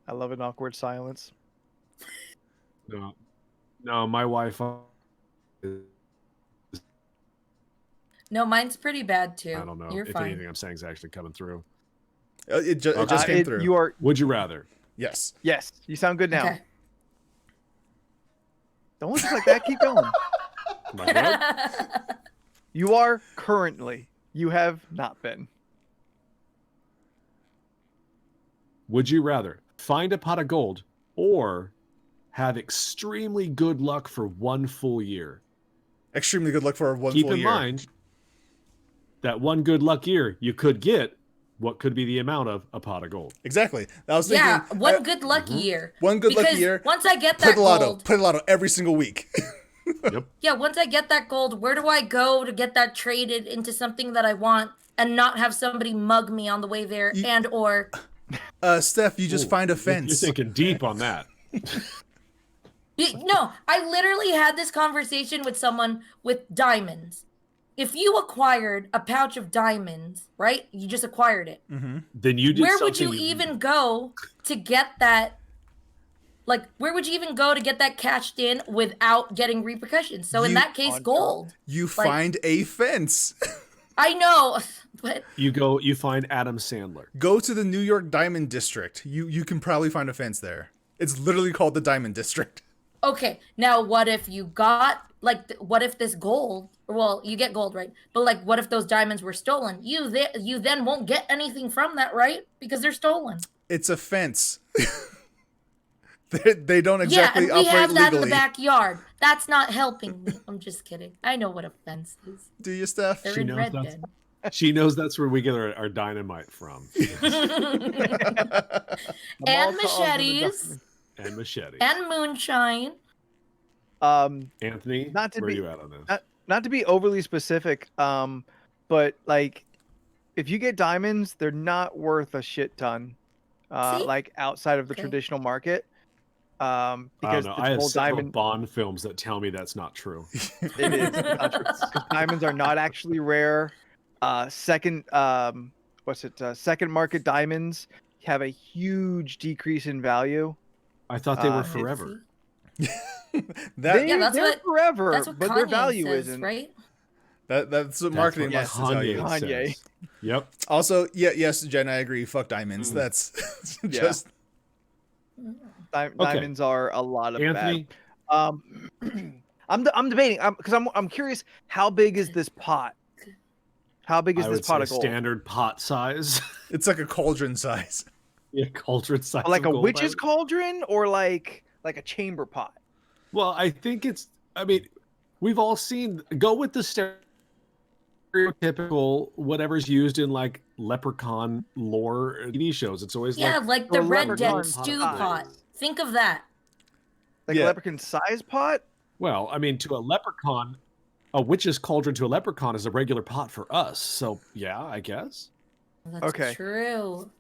I love an awkward silence. No, my wife. No, mine's pretty bad too. I don't know You're if fine. anything I'm saying is actually coming through. It just came through. You are Would you rather? Yes. yes. You sound good now. Okay. Don't look like that. Keep going. Am I good? You are currently. You have not been. Would you rather find a pot of gold or have extremely good luck for 1 full year? Extremely good luck for one Keep full in year. mind that one good luck year you could get what could be the amount of a pot of gold. Exactly. I was thinking. Yeah, one good lucky year. One good lucky Because year. Once I get Play that the lotto. gold, Play the lotto every single week. Yep. Yeah, once I get that gold, where do I go to get that traded into something that I want and not have somebody mug me on the way there and or Steph, you just find a fence. You're thinking deep on that. No, I literally had this conversation with someone with diamonds. If you acquired a pouch of diamonds, right? You just acquired it. Then you did Where would something you even go to get that? Like, where would you even go to get that cashed in without getting repercussions? So in that case, gold. You find a fence. I know, but you find Adam Sandler. Go to the New York Diamond District. You can probably find a fence there. It's literally called the Diamond District. okay. Now, what if you got what if this gold? Well, you get gold, right? But like, what if those diamonds were stolen? You then won't get anything from that, right? Because they're stolen. It's a fence. They don't exactly yeah, and we operate have that legally. in the backyard. That's not helping me. I'm just kidding. I know what a fence is. Do you, Steph? They're She in knows Red that's- Dead. She knows that's where we get our dynamite from. And machetes. And machete. And moonshine. Anthony, not to where be- are you at on this? Not to be overly specific, but like, if you get diamonds, they're not worth a shit ton. See? Like outside of the Okay. traditional market. I Because don't know. the I have whole several diamond Bond films that tell me that's not true. it is not true. 'Cause diamonds are not actually rare. Second market diamonds have a huge decrease in value. I thought they were It's- forever. That Yeah, that's they're what- forever, That's what but Kanye their value says, isn't. right? that's what marketing That's wants what to tell you. Kanye. says. Yep. Also, yes, Jen, I agree. Fuck diamonds. That's just Diamonds are a lot of Anthony, bad. I'm debating because I'm curious, how big is this pot? How big is I this would pot say of gold? standard pot size. it's like a cauldron size. Yeah, cauldron size. Like of a gold, witch's cauldron or like a chamber pot? Well, I think I mean, we've all seen. Go with the stereotypical whatever's used in like Leprechaun lore TV shows. It's always Yeah, like the Or Red Dead leprechaun stew size. pot. Think of that. Like Yeah. a leprechaun size pot? well, I mean, to a leprechaun, a witch's cauldron to a leprechaun is a regular pot for us. So yeah, I guess. That's Okay. true.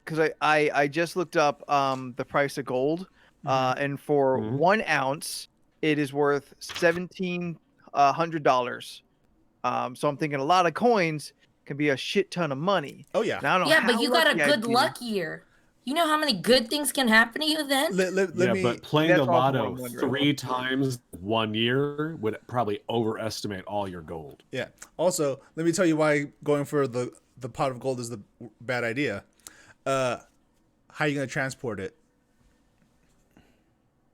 Because I just looked up the price of gold, and for Mhm. 1 ounce, it is worth $1,700. So I'm thinking a lot of coins can be a shit ton of money. Oh yeah. And I don't know Yeah, but how you got a lucky I'd good be. luck year. You know how many good things can happen to you then? Let Yeah, me. but playing That's the also what lotto I'm wondering. 3 times 1 year would probably overestimate all your gold. Yeah. Also, let me tell you why going for the pot of gold is the bad idea. How are you gonna transport it?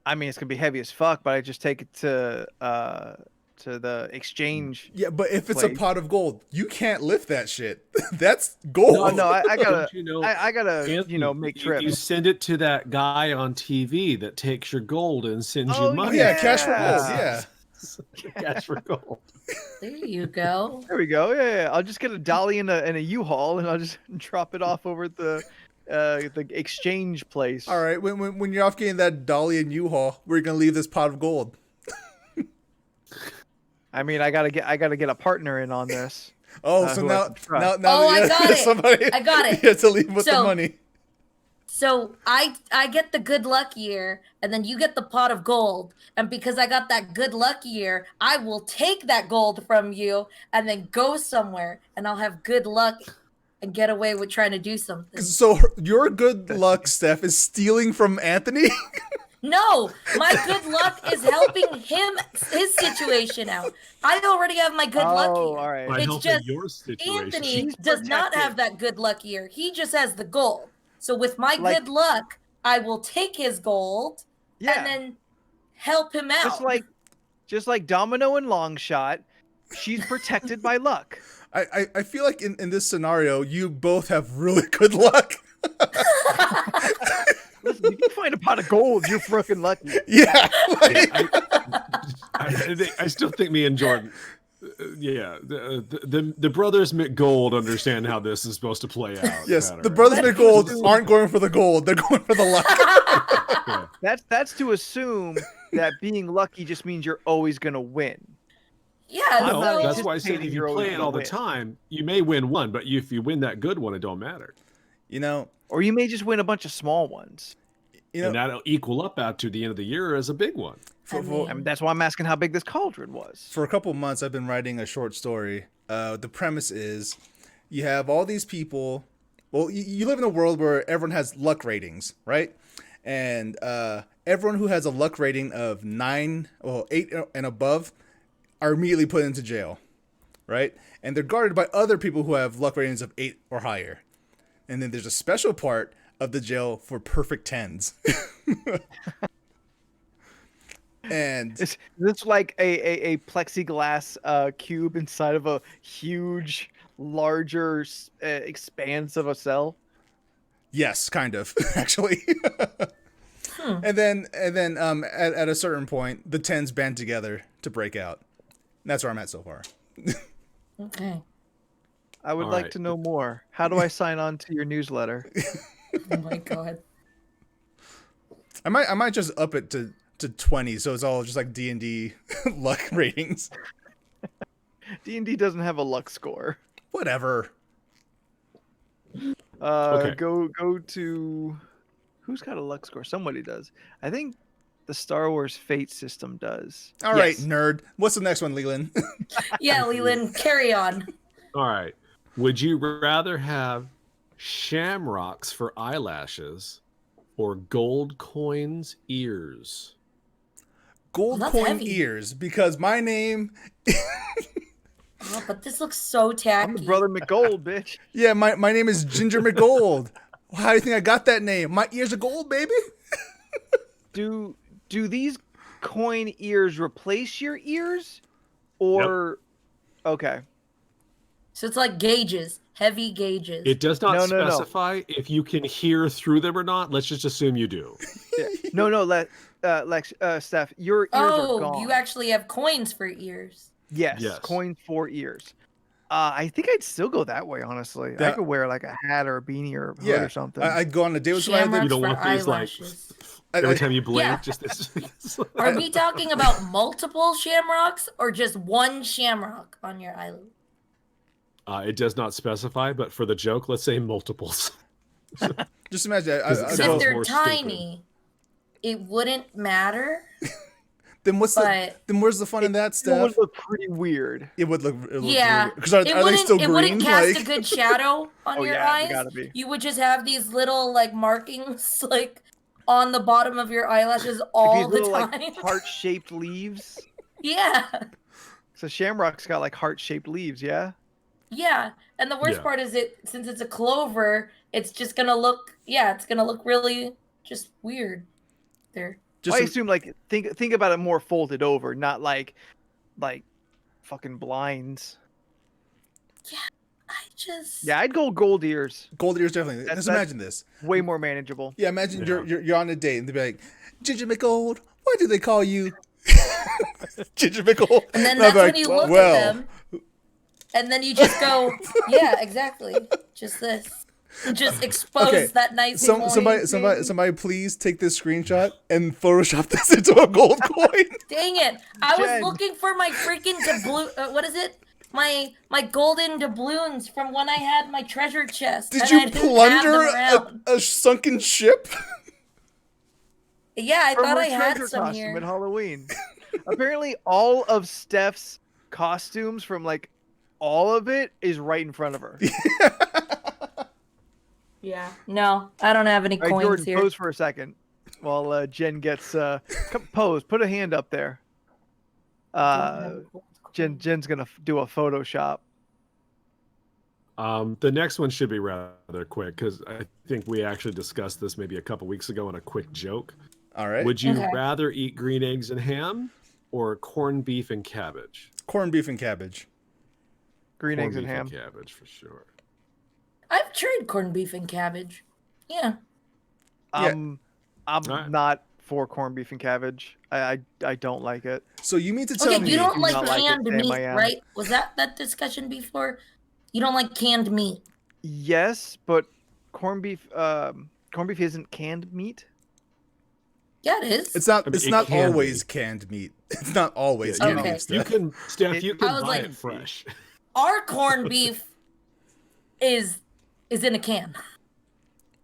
I mean, it's gonna be heavy as fuck, but I just take it to the exchange. Yeah, but if it's Place. a pot of gold, you can't lift that shit. That's gold. Oh no, I gotta, Don't you know, I gotta, Anthony, make You trips. send it to that guy on TV that takes your gold and sends Oh, Oh you money. yeah, cash for gold. Yeah. Yeah. Cash for gold. There you go. There we go. Yeah. I'll just get a dolly in a U-Haul, and I'll just drop it off over at the exchange place. All right. When you're off getting that dolly and U-Haul, we're gonna leave this pot of gold. I mean, I gotta get a partner in on this. Oh, Who I can trust. now Oh, I that got it. somebody I got it. you have to leave with the So- money. So I get the good luck year, and then you get the pot of gold. And because I got that good luck year, I will take that gold from you and then go somewhere, and I'll have good luck and get away with trying to do something. So your good luck, Steph, is stealing from Anthony. No, my good luck is helping his situation out. I already have my good luck Oh, year. all right. By It's helping just your situation. Anthony She's does not protected. have that good luck year. He just has the gold. So with my Like- good luck, I will take his gold Yeah. and then help him out. just like Domino and Longshot, she's protected by luck. I feel like in this scenario, you both have really good luck. Listen, you can find a pot of gold, you're fucking lucky. Yeah. like- I still think me and Jordan, the brothers McGold understand how this is supposed to play out. yes, better. the brothers McGold aren't going for the gold; they're going for the luck. That's to assume that being lucky just means you're always gonna win. Yeah, I'm not so That's why I said anticipating if you you're always play it gonna all the win. time, you may win one, but if you win that good one, it don't matter. You know, Or you may just win a bunch of small ones. And that'll equal up out to the end of the year as a big one. I I mean, mean, that's why I'm asking how big this cauldron was. for a couple months, I've been writing a short story. The premise is you have all these people. Well, you live in a world where everyone has luck ratings, right? And everyone who has a luck rating of 8 and above are immediately put into jail, right? And they're guarded by other people who have luck ratings of 8 or higher. And then there's a special part of the jail for perfect 10s. And Is this like a plexiglass cube inside of a huge, larger expanse of a cell? yes, kind of, actually. And then at a certain point, the 10s band together to break out. That's where I'm at so far. okay. I would All like right. to know more. How do I sign on to your newsletter? Oh my god. I might just up it to 20, so it's all just like D&D luck ratings. D&D doesn't have a luck score. Whatever. Okay. Go to who's got a luck score? Somebody does. I think the Star Wars Fate system does. All right, Yes. nerd. What's the next one, Leland? Yeah, Leland, carry on. All right. Would you rather have shamrocks for eyelashes or gold coins ears? Gold That's coin heavy. ears, because my name. Oh, but this looks so I'm tacky. the brother McGold, bitch. Yeah, my name is Ginger McGold. How do you think I got that name? My ears are gold, baby. Do these coin ears replace your ears? Or okay. So it's like gauges, heavy gauges. It does not No, no, no. specify if you can hear through them or not. Let's just assume you do. Yeah. No, Lex, Steph, your ears are gone. You actually have coins for ears. Yes, Yes. coin for ears. I think I'd still go that way, honestly. I That- could wear like a hat or a beanie or a hood Yeah, or something. I'd go on a date with somebody. Shamrocks You don't for want these, like, eyelashes. Every time you blink, Yeah. just this. Are we talking about multiple shamrocks or just one shamrock on your eyelid? It does not specify, but for the joke, let's say multiples. Just imagine. Because it Because sounds if they're more stupid. tiny, it wouldn't matter. Then what's But then where's the fun in that, It Steph? would look pretty weird. It would look. Yeah, Because are they still it green? wouldn't cast Like, a good shadow on Oh, your yeah, eyes. it gotta be. You would just have these little like markings like on the bottom of your eyelashes all Like the these little time. like heart-shaped leaves. Yeah, So shamrock's got like heart-shaped leaves, yeah? yeah. And the worst Yeah. part is since it's a clover, it's just gonna look it's gonna look really just weird. There. just I assume like think about it more folded over, not like fucking blinds. I just Yeah, I'd go gold ears. gold ears definitely. That's- Just imagine this. Way more manageable. Yeah, imagine Yeah. you're on a date and they'd be like, Ginger McGold, why do they call you Ginger McGold? And then And I'd that's be when like, you look well, at them, and then you just go, yeah, exactly, just this, just expose Okay, that nice. Somebody, please take this screenshot and Photoshop this into a gold coin. Dang it! I was Jen. looking for my freaking doubloon. What is it? My golden doubloons from when I had my treasure chest. Did and you I didn't have them plunder around. a sunken ship? Yeah, I From thought her I had treasure some costume here. at Halloween. Apparently, all of Steph's costumes from like all of it is right in front of her. Yeah. No, I don't have any All right, coins Jordan, here. pose for a second while Jen gets pose. Put a hand up there. Jen's gonna do a Photoshop. The next one should be rather quick because I think we actually discussed this maybe a couple weeks ago in a quick joke. All right. Would you Okay. rather eat green eggs and ham or corned beef and cabbage? Corned beef and cabbage. Green Corned eggs and beef ham. cabbage for sure. I've tried corned beef and cabbage. Yeah. Yeah. I'm Alright. not for corned beef and cabbage. I don't like it. So you mean to tell Okay, me you don't do like not like it, canned Sam, meat, I am. right? Was that discussion before? You don't like canned meat. Yes, but corned beef isn't canned meat. Yeah, it is. It's not. I mean, It's it not can always be. canned meat. It's not always Yeah, canned Okay. meat You stuff. can, Steph, you I can was buy like- it fresh. Our corned beef is in a can.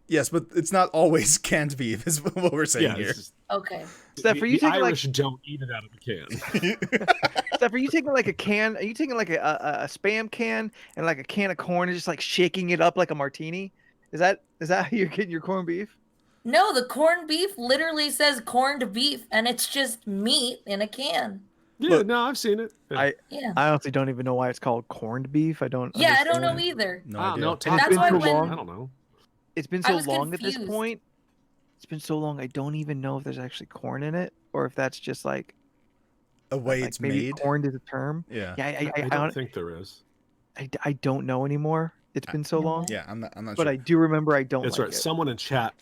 Yes, but it's not always canned beef. Is what we're saying Yeah, here. it's just, Okay. Steph, the, are you the taking Irish don't eat it out of the can. Steph, are you taking like a can? Are you taking like a spam can and like a can of corn and just like shaking it up like a martini? Is that how you're getting your corned beef? No, the corned beef literally says corned beef, and it's just meat in a can. Yeah, Look- no, I've seen it. Yeah. Yeah. I honestly don't even know why it's called corned beef. I don't. Yeah, I don't know understand. either. No I don't idea. know. And it's That's why been so when- long. I don't know. It's been I so was long at this confused. point. It's been so long. I don't even know if there's actually corn in it or if that's just like The way like it's maybe made. corned is a term. Yeah. Yeah, I don't think there is. I don't know anymore. It's been so No long. way. Yeah, I'm not But sure. I do remember I don't That's like right. it. Someone in chat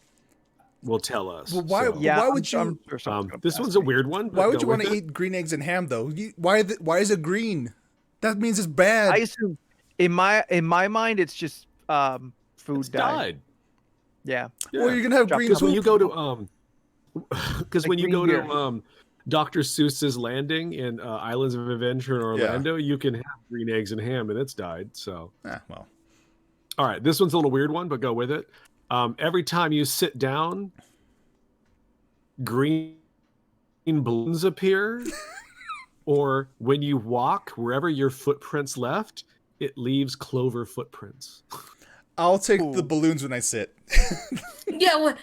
will tell us. Well, why- so, But Yeah, why I'm would sure- you- I'm sure someone's gonna this ask one's a me. weird one. Why but would you go want to with it. eat green eggs and ham though? Why is it green? That means it's bad. I assume in my mind it's just food It's dyed. died. Yeah. Well, you're gonna have Drop green Because when poop. you go to because Like when you green go beer. to Dr. Seuss's Landing in Islands of Adventure in Orlando, you can have green eggs and ham, and it's died. So, Well, all right, this one's a little weird one, but go with it. Every time you sit down, green balloons appear, or when you walk, wherever your footprints left, it leaves Clover footprints. I'll take the Ooh. balloons when I sit. Yeah, well,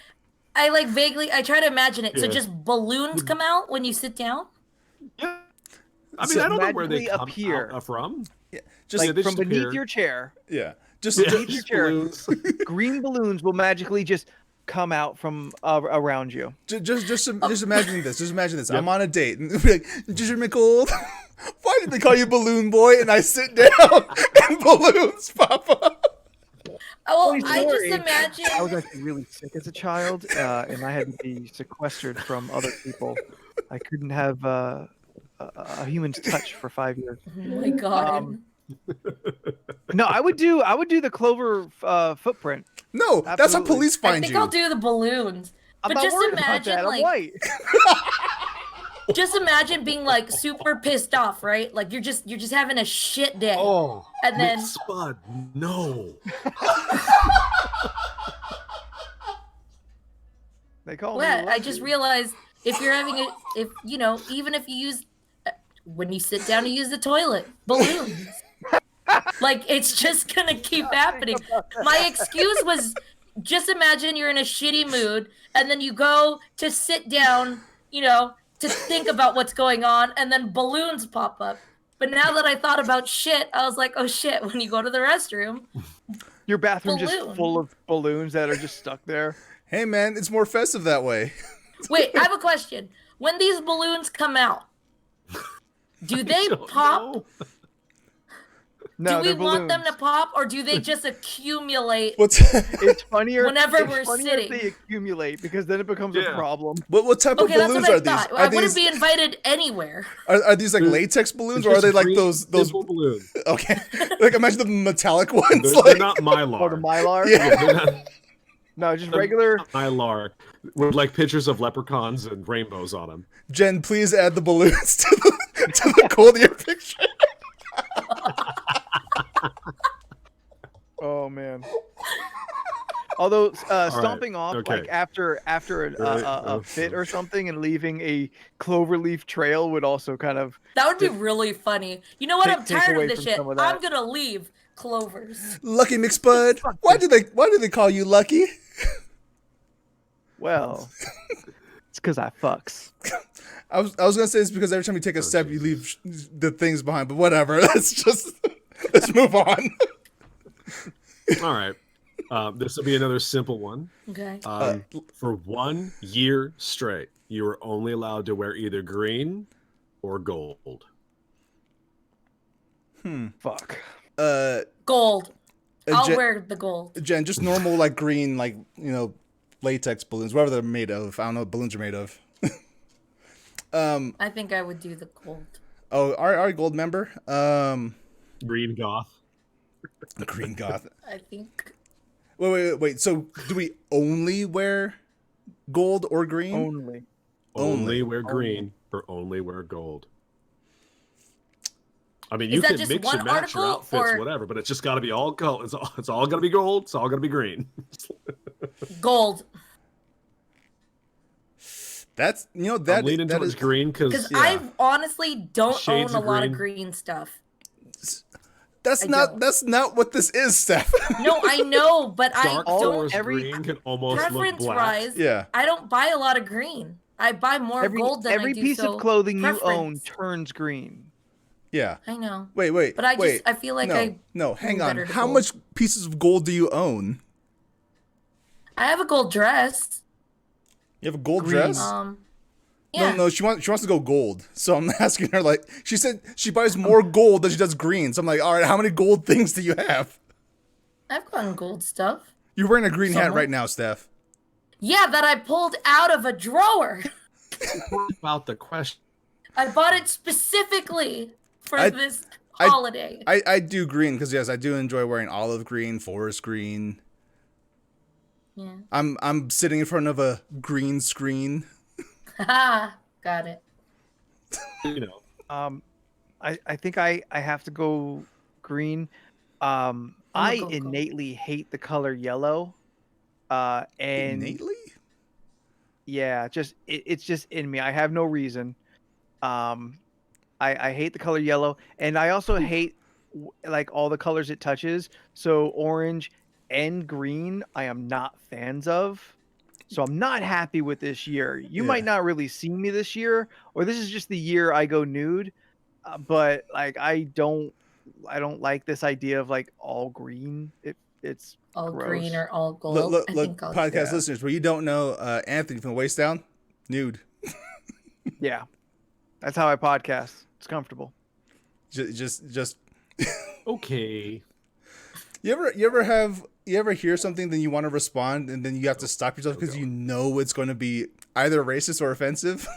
I like vaguely. I try to imagine it. So Yeah. just balloons come out when you sit down. Yeah. I mean, So I don't know where they magically come appear. out from. Just Yeah, Like they from just beneath appear. your chair, yeah. Just Yeah, beneath your just chair. balloons. green balloons will magically just come out from around you. just imagine this. Just imagine this. Yep. I'm on a date and be like, "Did you McCold? Why did they call you Balloon Boy?" And I sit down and balloons pop up. Oh, Funny I story. just imagine. I was actually really sick as a child, and I had to be sequestered from other people. I couldn't have a human's touch for 5 years. Oh my god. No, I would do the Clover footprint. No, that's how Absolutely. police I find think you. I'll do the balloons. I'm But not just worried about imagine, that. I'm like- white. Just imagine being like super pissed off, right? Like you're just having a shit day. Oh, And then- Miss Spud, no. They call Well, me. I just realized if you're having a, if you know, even if you use, when you sit down to use the toilet, balloons. Like it's just gonna keep happening. My excuse was just imagine you're in a shitty mood and then you go to sit down, you know, to think about what's going on, and then balloons pop up. But now that I thought about shit, I was like, oh shit, when you go to the restroom, Your bathroom just balloon. full of balloons that are just stuck there. Hey man, it's more festive that way. wait, I have a question. When these balloons come out, do they Don't pop? know. No, Do we they're want them to balloons. pop, or do they just accumulate? What's It's funnier. Whenever it's we're funnier sitting? if they accumulate because then it becomes a Yeah. problem. what type Okay, of that's balloons what I are these? thought. Are I wouldn't these be invited anywhere. are these like They're- latex balloons, It's or are just they like green, those? simple balloons. Okay, like imagine the metallic ones. They're, like, they're not Mylar. Oh, the Mylar? Yeah. They're not No, just regular. Mylar with like pictures of leprechauns and rainbows on them. Jen, please add the balloons to the cold ear picture. Oh man. Although stomping off okay. like after a Right. fit or something and leaving a cloverleaf trail would also kind of That would be really funny. You know what? Take- I'm take tired away of this from shit. some of that. I'm gonna leave Clovers. Lucky McSpud. Why do they call you Lucky? well. It's because I fucks. I was gonna say it's because every time you take a step, you leave the things behind. But whatever. Let's move on. All right. This will be another simple one. Okay. For 1 year straight, you are only allowed to wear either green or gold. Fuck. Gold. I'll Jen, wear the gold. Jen, just normal like green, like latex balloons, whatever they're made of. I don't know what balloons are made of. I think I would do the gold. Oh, our gold member. Green goth. The green goth. I think. Wait. So do we only wear gold or green? Only. only wear green or only wear gold. I mean, you Is that can just mix one and match your article, outfits, or- whatever, but it's just got to be all gold. It's all going to be gold. It's all going to be green. Gold. That's I'm that leaning that towards is green Because because I honestly don't Shades own a of lot of green. green stuff. that's I not don't. that's not what this is, Steph. No, I know, but I dark don't. forest green can almost look Preference black. wise, Yeah. I don't buy a lot of green. I buy more gold than I every do. piece So of clothing you own preference. turns green. Yeah. I know. Wait. But I wait. feel like no. Hang on. better to How gold. much pieces of gold do you own? I have a gold dress. You have a gold Green. dress? Yeah. No. She wants to go gold. So I'm asking her, like, she said she buys more gold than she does green. So I'm like, all right, how many gold things do you have? I've gotten gold stuff. You're wearing a green hat Somewhat. right now, Steph. Yeah, that I pulled out of a drawer. About the question. I bought it specifically for I- this holiday. I do green because yes, I do enjoy wearing olive green, forest green. Yeah. I'm sitting in front of a green screen. Haha. Got it. You know, I think I have to go green. I go gold. innately hate the color yellow. And Innately? yeah, it's just in me. I have no reason. I hate the color yellow, and I also hate like all the colors it touches. So orange and green, I am not fans of. So I'm not happy with this year. You Yeah. might not really see me this year, or this is just the year I go nude. But like I don't like this idea of like all green. It's All gross. green or all gold. Look, I think I'll podcast yeah. listeners, what you don't know, Anthony from the waist down, nude. Yeah, that's how I podcast. It's comfortable. Just. okay. You ever hear something, then you want to respond, and then you have to stop yourself because you know it's going to be either racist or offensive.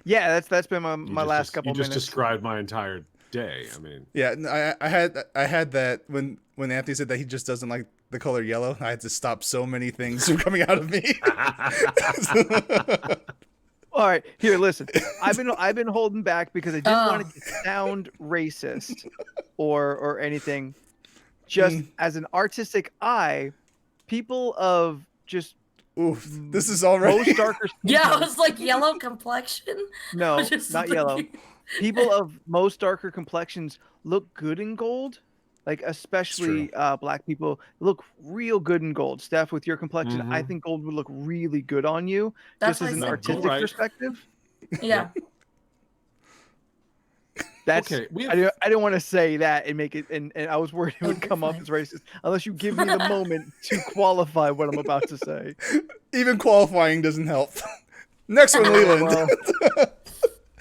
Yeah, that's been my You last just, couple you just minutes. described my entire day. I mean, Yeah, I had that when Anthony said that he just doesn't like the color yellow. I had to stop so many things from coming out of me. All right, here, listen. I've been holding back because I didn't want it to sound racist or anything. Just as an artistic eye, people of just Oof, this is already most darker skin Yeah, I tones- was like yellow complexion. no, Just not like- yellow. People of most darker complexions look good in gold. Like especially black people look real good in gold. Steph, with your complexion, I Mhm. think gold would look really good on you, That's just as an what I said, artistic gold. Right. perspective. Yeah. That's Okay, we I have- didn't want to say that and make it, and I was worried it would come off as racist unless you give me the moment to qualify what I'm about to say. even qualifying doesn't help. Next one, Leland. Well,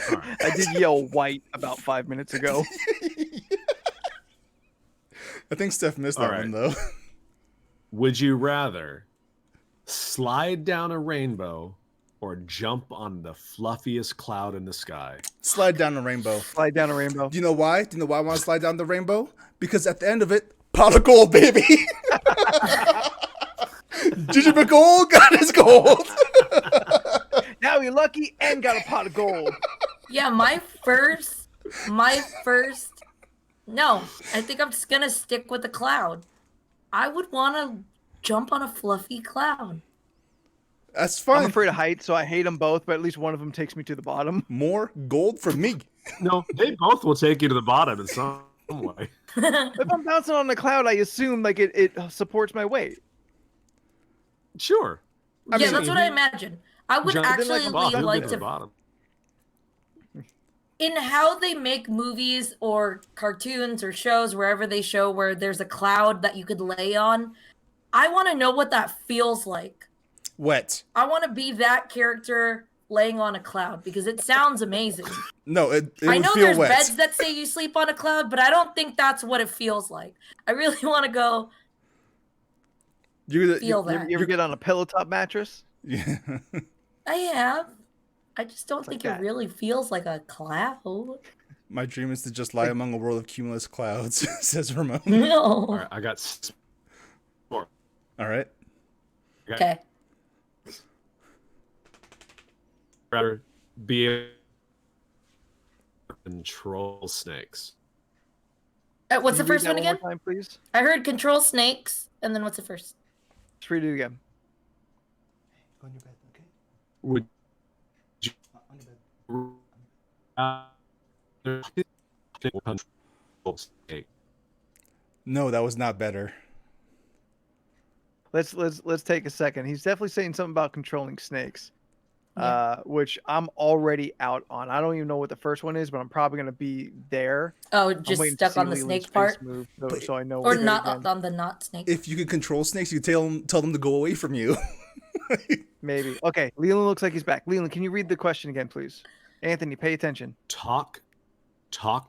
all right. I did yell white about 5 minutes ago. I think Steph missed All that one though. Would you rather slide down a rainbow or jump on the fluffiest cloud in the sky? Slide down the rainbow. Slide down a rainbow. Do you know why? Do you know why I want to slide down the rainbow? Because at the end of it, pot of gold, baby. Ginger McGold got his gold. Now you're lucky and got a pot of gold. Yeah, my first. No, I think I'm just gonna stick with the cloud. I would want to jump on a fluffy cloud. That's I'm fine. afraid of heights, so I hate them both, but at least one of them takes me to the bottom. More gold for me. No, they both will take you to the bottom in some way. If I'm bouncing on the cloud, I assume like it supports my weight. Sure. Yeah, mean, that's what I imagine. I would Jump- actually You'll get like to the to. bottom. In how they make movies or cartoons or shows, wherever they show where there's a cloud that you could lay on, I want to know what that feels like. Wet. I want to be that character laying on a cloud because it sounds amazing. No, it I would know feel there's wet. beds that say you sleep on a cloud, but I don't think that's what it feels like. I really want to go feel that. You ever get on a pillow top mattress? Yeah. I have. I just don't It's think like it that. really feels like a cloud. My dream is to just lie among a world of cumulus clouds, says Ramon. All No. right, I got more. All right. Okay. rather be able to control snakes? What's the Can you read first that one again? more time, please? I heard control snakes, and then what's the first? Let's read it again. Go on your bed, okay? Would On your bed. you rather control snake? No, that was not better. Let's take a second. He's definitely saying something about controlling snakes, Yeah. which I'm already out on. I don't even know what the first one is, but I'm probably gonna be there. Oh, I'm just waiting to stuck see on the Leland's snake face part, move, so, But- so I know. or we're good not again. on the not snake. If you could control snakes, you tell them to go away from you. Maybe. Okay, Leland looks like he's back. Leland, can you read the question again, please? Anthony, pay attention. Talk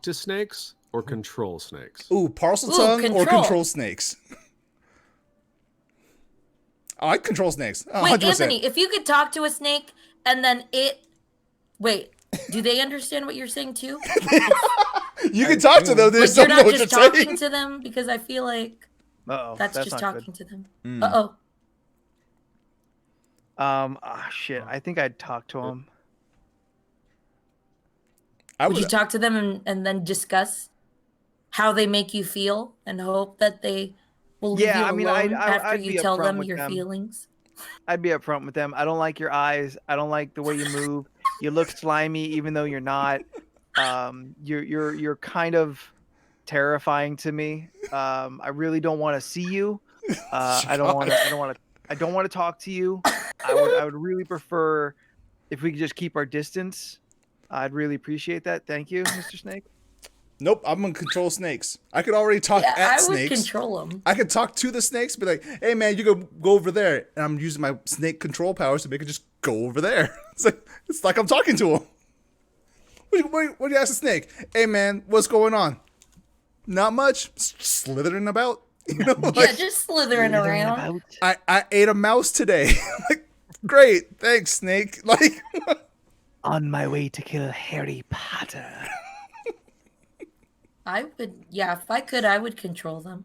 to snakes or control snakes? Ooh, parcel Ooh, tongue or control. control snakes? Oh, I control snakes. Oh, Wait, 100%. Anthony, if you could talk to a snake and then do they understand what you're saying too? You can talk to them. They Like just you're don't know not what just you're talking saying. to them, because I feel like Uh-oh, that's just not talking to them. Mm. Shit. I think I'd talk to him. I Would would. you talk to them and then discuss how they make you feel and hope that they will leave Yeah, you I mean, alone I'd after be you tell upfront them with your them. feelings? I'd be upfront with them. I don't like your eyes. I don't like the way you move. You look slimy, even though you're not. You're kind of terrifying to me. I really don't want to see you. I don't want to talk to you. I would really prefer if we could just keep our distance. I'd really appreciate that. Thank you, Mr. Snake. Nope, I'm gonna control snakes. I could already talk Yeah, at I would snakes. control them. I could talk to the snakes, be like, "Hey, man, you go over there," and I'm using my snake control powers to make it just go over there. It's like I'm talking to him. What do you ask the snake? Hey, man, what's going on? Not much. Slithering about. You know, Yeah, like, just slithering around. I ate a mouse today. Like, great, thanks, snake. Like, On my way to kill Harry Potter. If I could, I would control them.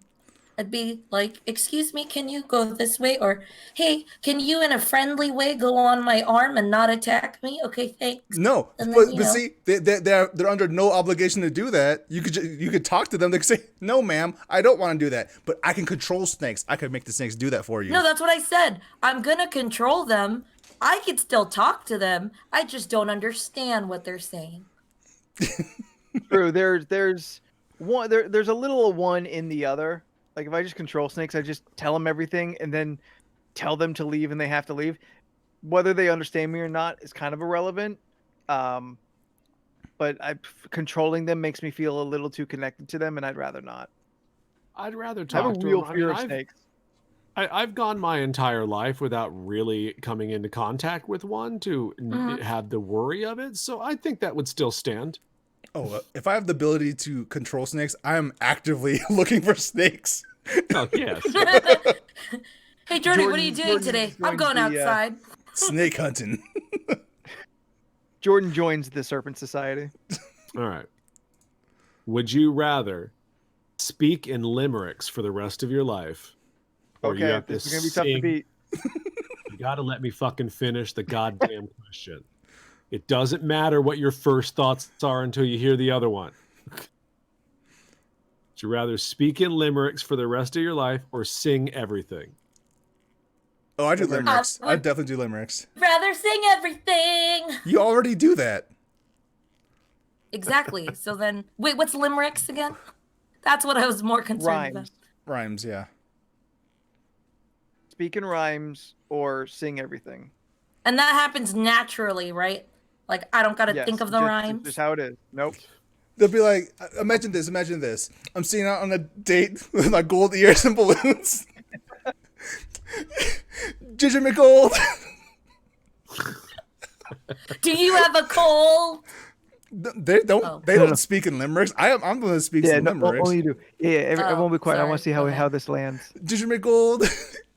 I'd be like, excuse me, can you go this way? Or, hey, can you in a friendly way go on my arm and not attack me? Okay, thanks. no, And but, then, but see, they're under no obligation to do that. You could talk to them. They could say, "No, ma'am, I don't want to do that." But I can control snakes. I could make the snakes do that for you. No, that's what I said. I'm gonna control them. I could still talk to them. I just don't understand what they're saying. True. There's one. There's a little of one in the other. Like if I just control snakes, I just tell them everything and then tell them to leave and they have to leave. Whether they understand me or not is kind of irrelevant. But controlling them makes me feel a little too connected to them, and I'd rather not. I'd rather I talk have a to real them. fear of snakes. I've gone my entire life without really coming into contact with one to have the worry of it. So I think that would still stand. Oh, if I have the ability to control snakes, I am actively looking for snakes. Oh, yes. Hey, Jordan, what are you doing Jordan today? I'm joins going the, outside. Snake hunting. Jordan joins the Serpent Society. All right. Would you rather speak in limericks for the rest of your life? Or you Okay, have this to is gonna be tough to sing- beat. You got to let me fucking finish the goddamn question. It doesn't matter what your first thoughts are until you hear the other one. Would you rather speak in limericks for the rest of your life or sing everything? Oh, I do limericks. would- I definitely do limericks. Rather sing everything. You already do that. Exactly. So then, wait, what's limericks again? That's what I was more concerned about. Rhymes. Rhymes, yeah. Speak in rhymes or sing everything. And that happens naturally, right? Like, I don't got to Yes, think of the rhymes. Just how it is. Nope. They'll be like, imagine this. I'm sitting out on a date with my gold ears and balloons. Ginger McGold. Do you have a cold? They don't. Oh. They don't speak in limericks. I'm the one that speaks Yeah, in no, limericks. only you do. Yeah, everyone be quiet. I want to sorry. see how Okay. how this lands. Ginger McGold.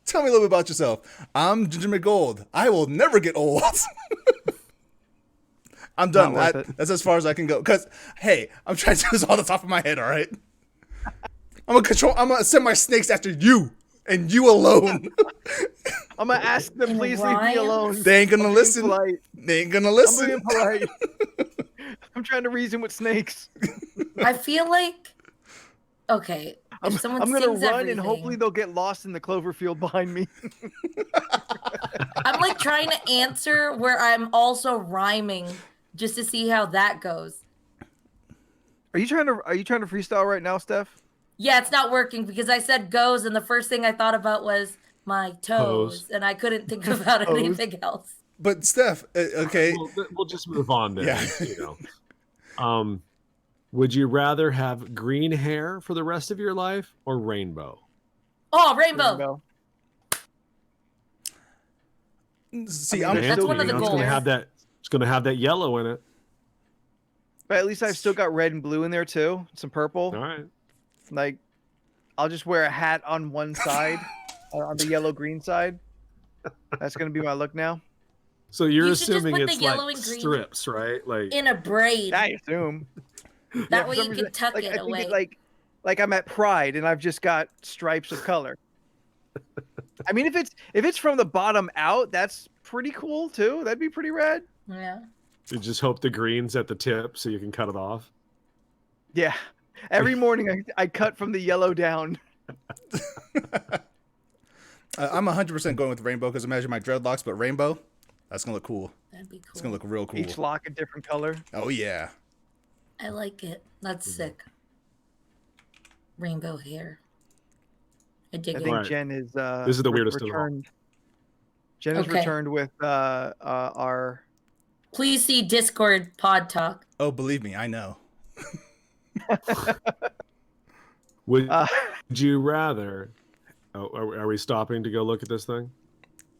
Tell me a little bit about yourself. I'm Ginger McGold. I will never get old. I'm done. Not worth it. That's as far as I can go. Cause hey, I'm trying to do this all the top of my head. All right. I'm gonna send my snakes after you. And you alone. I'm gonna ask them, In please leave me rhyme? alone. They ain't gonna I'm being listen. polite. They ain't gonna I'm listen. being polite. I'm trying to reason with snakes. I feel like okay. If I'm someone gonna sings run everything, and hopefully they'll get lost in the clover field behind me. I'm like trying to answer where I'm also rhyming just to see how that goes. Are you trying to freestyle right now, Steph? Yeah, it's not working because I said goes, and the first thing I thought about was my toes, Hose. and I couldn't think about Hose. anything else. But Steph, okay. We'll just move on then. Yeah. You know. Would you rather have green hair for the rest of your life or rainbow? Oh, rainbow. See, I mean, I'm That's one of the It's gonna goals. have that. It's gonna have that yellow in it. But at least I've still got red and blue in there too. Some purple. All right. Like, I'll just wear a hat on one side, on the yellow green side. That's gonna be my look now. So you're You should just assuming put the it's yellow like and green strips, right? Like in a braid. I assume. That for way some you reason, can tuck like, it I think away. like I'm at Pride and I've just got stripes of color. I mean, if it's from the bottom out, that's pretty cool too. That'd be pretty rad. Yeah. you just hope the green's at the tip so you can cut it off. Yeah. Every morning I cut from the yellow down. I'm 100% going with rainbow because imagine my dreadlocks, but rainbow, that's gonna look cool. That'd be cool. It's gonna look real cool. Each lock a different color. Oh yeah. I like it. That's sick. Rainbow hair. I dig I it. think Right. Jen is This is the weirdest of all. returned. Jen has Okay. returned with our Please see Discord pod talk. Oh, believe me, I know. Would uh, you rather? Oh, are we stopping to go look at this thing?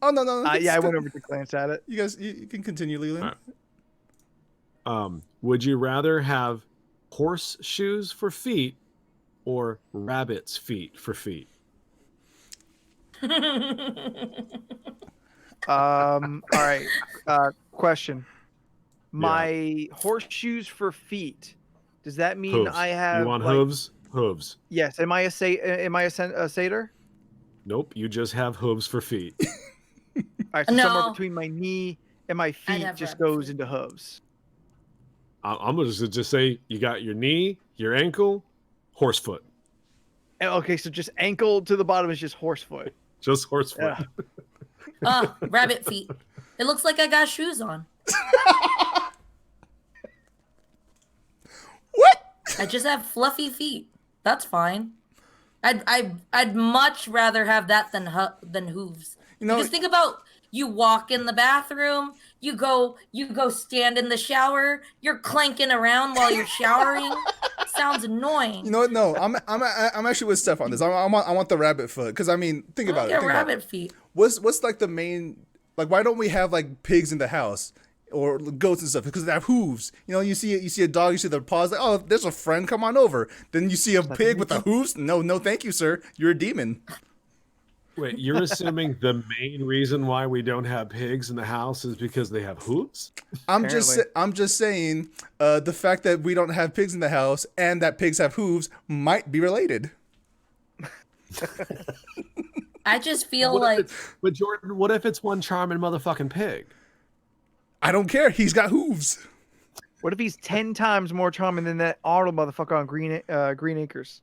Oh no. yeah, I went over to glance at it. You guys, you can continue, Leland. All right. Would you rather have horseshoes for feet or rabbit's feet for feet? All right. Question. My horseshoes for feet. Does that mean Hooves. I have You want like, hooves? Hooves. Yes. Am I a satyr? Nope. You just have hooves for feet. All right. So No. somewhere between my knee and my feet have just rabbit goes feet. into hooves. I'm gonna just say you got your knee, your ankle, horse foot. Okay, so just ankle to the bottom is just horse foot. Just horse foot. Yeah. Oh, rabbit feet. It looks like I got shoes on. What? I just have fluffy feet. That's fine. I'd much rather have that than hooves. You know, Because think about you walk in the bathroom, you go stand in the shower, you're clanking around while you're showering. Sounds annoying. you know what? No, I'm actually with Steph on this. I want the rabbit foot because I mean, think about it. Get Think about it. rabbit feet. What's like the main, like, why don't we have like pigs in the house or goats and stuff? Because they have hooves. You know, you see a dog, you see their paws, like, oh, there's a friend, come on over. Then you see a pig with the hooves. No, thank you, sir. You're a demon. Wait, you're assuming the main reason why we don't have pigs in the house is because they have hooves? I'm just saying, the fact that we don't have pigs in the house and that pigs have hooves might be related. I just feel like But Jordan, what if it's one charming motherfucking pig? I don't care. He's got hooves. What if he's 10 times more charming than that auto motherfucker on Green Acres?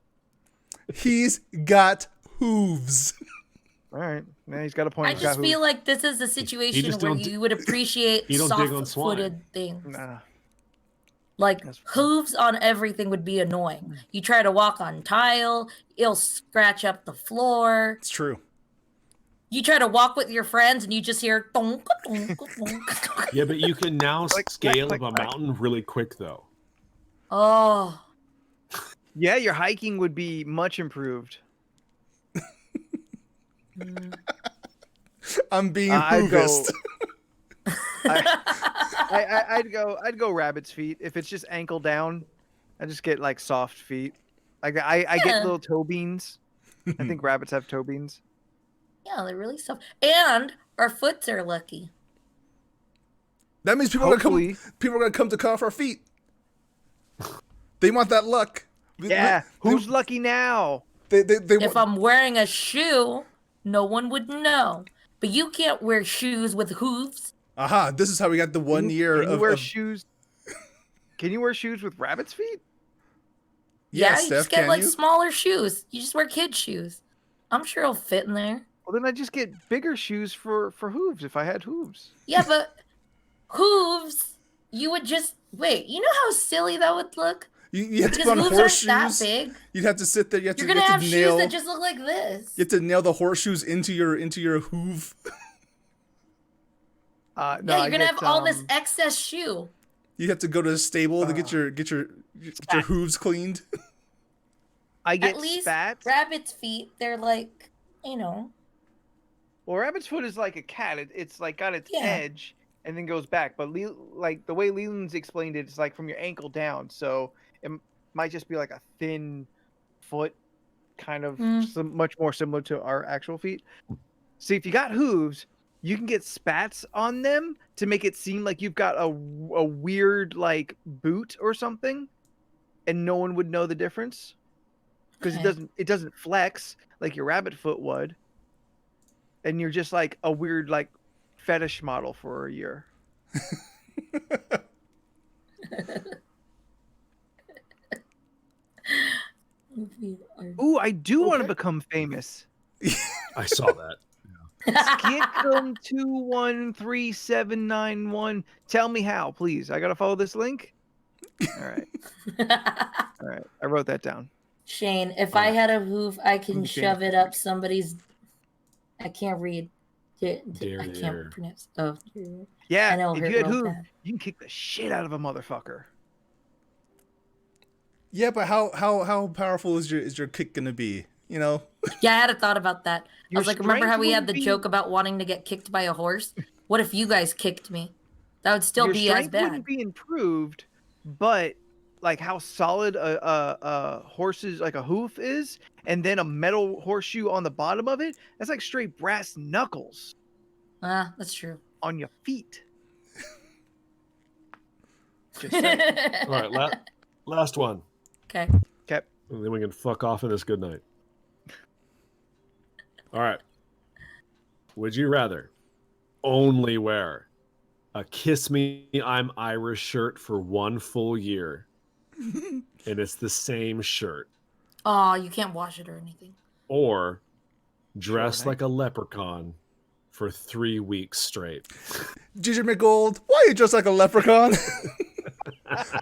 He's got hooves. All right, now he's got a point. I He's got just feel like this is a situation just where don't you would appreciate you don't dig on swine. soft-footed things. Nah. Like That's fine. hooves on everything would be annoying. You try to walk on tile, it'll scratch up the floor. It's true. You try to walk with your friends and you just hear donk, donk, donk. Yeah, but you can now Click, scale click, up a click. mountain really quick, though. Oh, Yeah, your hiking would be much improved. I'm being I'd go- hoovist. I'd go rabbit's feet. If it's just ankle down, I just get like soft feet. Like I Yeah. get little toe beans. I think rabbits have toe beans. yeah, they're really soft. And our foots are lucky. That means people are Hopefully. gonna come to cough our feet. They want that luck. Yeah, who's lucky now? They If I'm wearing a shoe, no one would know. But you can't wear shoes with hooves. Aha! This is how we got the 1 year Can you of wear of- shoes? Can you wear shoes with rabbit's feet? Yeah, you Steph, just get can like you? smaller shoes. You just wear kid shoes. I'm sure it'll fit in there. Well, then I just get bigger shoes for hooves if I had hooves. Yeah, but hooves, you would just wait. You know how silly that would look? You have to Because put on hooves aren't that horseshoes. big. You'd have to sit there. You're gonna have shoes that just look like this. You have to nail the horseshoes into your hoove. No, Yeah, I you're gonna get, have all this excess shoe. You have to go to the stable to get your hooves cleaned. I get At least spats. rabbit's feet, they're like, you know. Well, rabbit's foot is like a cat. It's like got its Yeah. edge and then goes back. But like the way Leland's explained it, it's like from your ankle down. So it might just be like a thin foot, kind of much more similar to our actual feet. See, if you got hooves, you can get spats on them to make it seem like you've got a weird like boot or something, and no one would know the difference because Okay. it doesn't flex like your rabbit foot would. And you're just like a weird like fetish model for a year. Ooh, I do want to become famous. I saw that. Skitcom 213791. Tell me how, please. I gotta follow this link. All right. All right. I wrote that down. Shane, if I had a hoof, I can Okay. shove it up somebody's. I can't read. I Derriere. can't pronounce. Oh, Yeah, I know, if hurt you had real hooves, bad. you can kick the shit out of a motherfucker. Yeah, but how powerful is your kick gonna be? You know? Yeah, I had a thought about that. I Your was like, remember how strength we had the wouldn't be- joke about wanting to get kicked by a horse? What if you guys kicked me? That would still Your be as strength bad. wouldn't be improved, but like how solid a horse's like a hoof is, and then a metal horseshoe on the bottom of it, that's like straight brass knuckles Ah, that's true. on your feet. Just saying. All right, last one. Okay. Okay. And then we can fuck off in this good night. All right. Would you rather only wear a Kiss Me I'm Irish shirt for 1 full year, and it's the same shirt, Oh, you can't wash it or anything. or dress Sure, like a leprechaun for 3 weeks straight? Ginger McGold, why are you dressed like a leprechaun?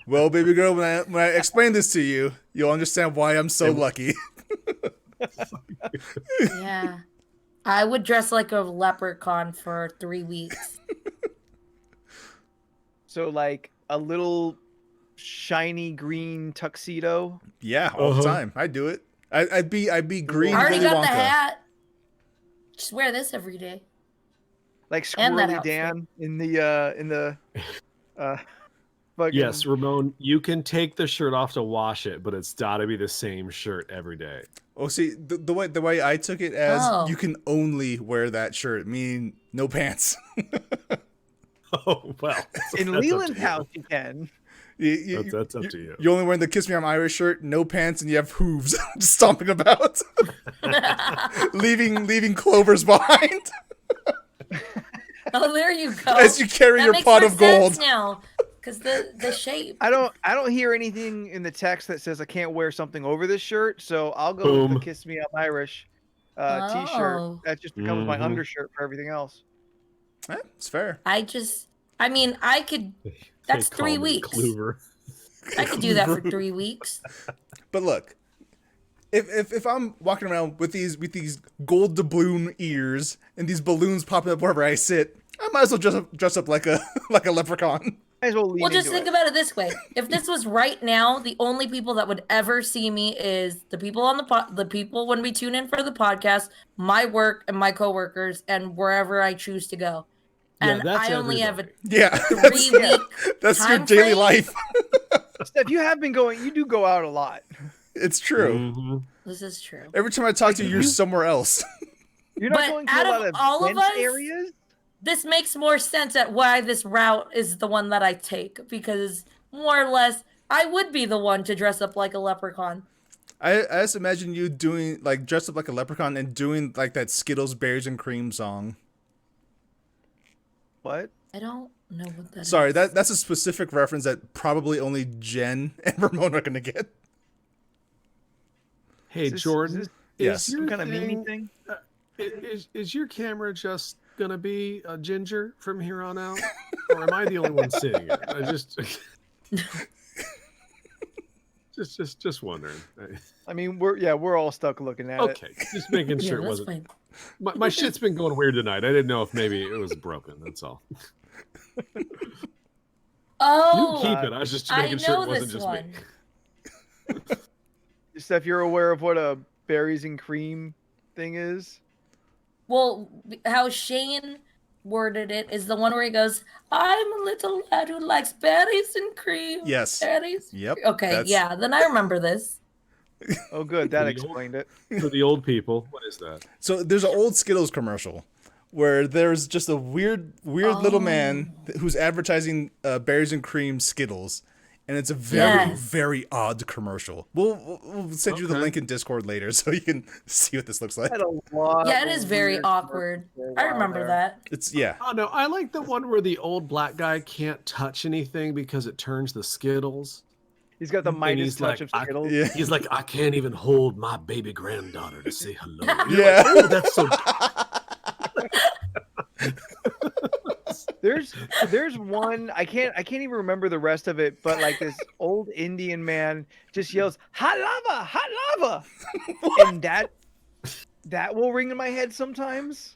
Well, baby girl, when I explain this to you, you'll understand why I'm so lucky. Yeah. I would dress like a leprechaun for 3 weeks. So like a little shiny green tuxedo. Yeah, all the Uh-huh. time. I do it. I'd be green I already Willy got Wonka. the hat. Just wear this every day. Like And that Squirrely outfit. Dan in the fucking Yes, Ramon, you can take the shirt off to wash it, but it's got to be the same shirt every day. Oh, see, the way I took it as Oh. you can only wear that shirt, meaning no pants. Oh, well. in that's up Leland's to you. house you can. That's up to you. You're only wearing the Kiss Me I'm Irish shirt, no pants, and you have hooves just stomping about, leaving Clovers behind Oh, there you go. as you carry That your makes pot more of gold. sense now, because the shape. I don't hear anything in the text that says I can't wear something over this shirt, so I'll go with Boom. the Kiss Me I'm Irish t-shirt. Oh. That just becomes my Mhm. undershirt for everything else. It's fair. I mean, I could. That's They call 3 me weeks. Clover. I could do that for 3 weeks. But look, if I'm walking around with these gold doubloon ears and these balloons popping up wherever I sit, I might as well dress up like a leprechaun. Might as well lean Well, just into think it. about it this way: if this was right now, the only people that would ever see me is the people on the people when we tune in for the podcast, my work, and my coworkers, and wherever I choose to go. Yeah, And that's I only have a everybody. Yeah, 3 week. that's your time daily frame? life. Steph, you have been going. You do go out a lot. It's true. Mhm. This is true. Every time I talk to you, you're somewhere else. You're not But going to out a of lot of all of dense us- areas. This makes more sense at why this route is the one that I take, because more or less I would be the one to dress up like a leprechaun. I just imagine you doing like dressed up like a leprechaun and doing like that Skittles berries and cream song. What? I don't know what that is. Sorry, that's a specific reference that probably only Jen and Ramon are gonna get. Hey, Is this- Jordan. is this Yes. some kind of meme thing? Is your camera just gonna be a ginger from here on out, or am I the only one seeing it? I just wondering. I mean, we're all stuck looking at it. Okay, just making Yeah, sure it that's wasn't. fine. My shit's been going weird tonight. I didn't know if maybe it was broken. That's all. Oh, You keep it. I was just I making sure know it wasn't this just one. me. Steph, you're aware of what a berries and cream thing is? Well, how Shane worded it is the one where he goes, "I'm a little lad who likes berries and cream." Yes. Berries. Yep. Okay, that's- yeah, then I remember this. Oh, good. That For the old- explained it. For the old people, what is that? So there's an old Skittles commercial where there's just a weird little man who's advertising berries and cream Skittles, and it's a Yes. very odd commercial. We'll send you the Okay. link in Discord later so you can see what this looks like. Had a lot Yeah, it of is very weird awkward. commercials for a I while remember there. that. It's yeah. Oh no, I like the one where the old black guy can't touch anything because it turns the Skittles. He's got the And Midas he's touch like, of Skittles. Yeah. He's like, I can't even hold my baby granddaughter to say hello. Yeah. Oh, that's so. There's one I can't even remember the rest of it, but like this old Indian man just yells hot lava, and that will ring in my head sometimes.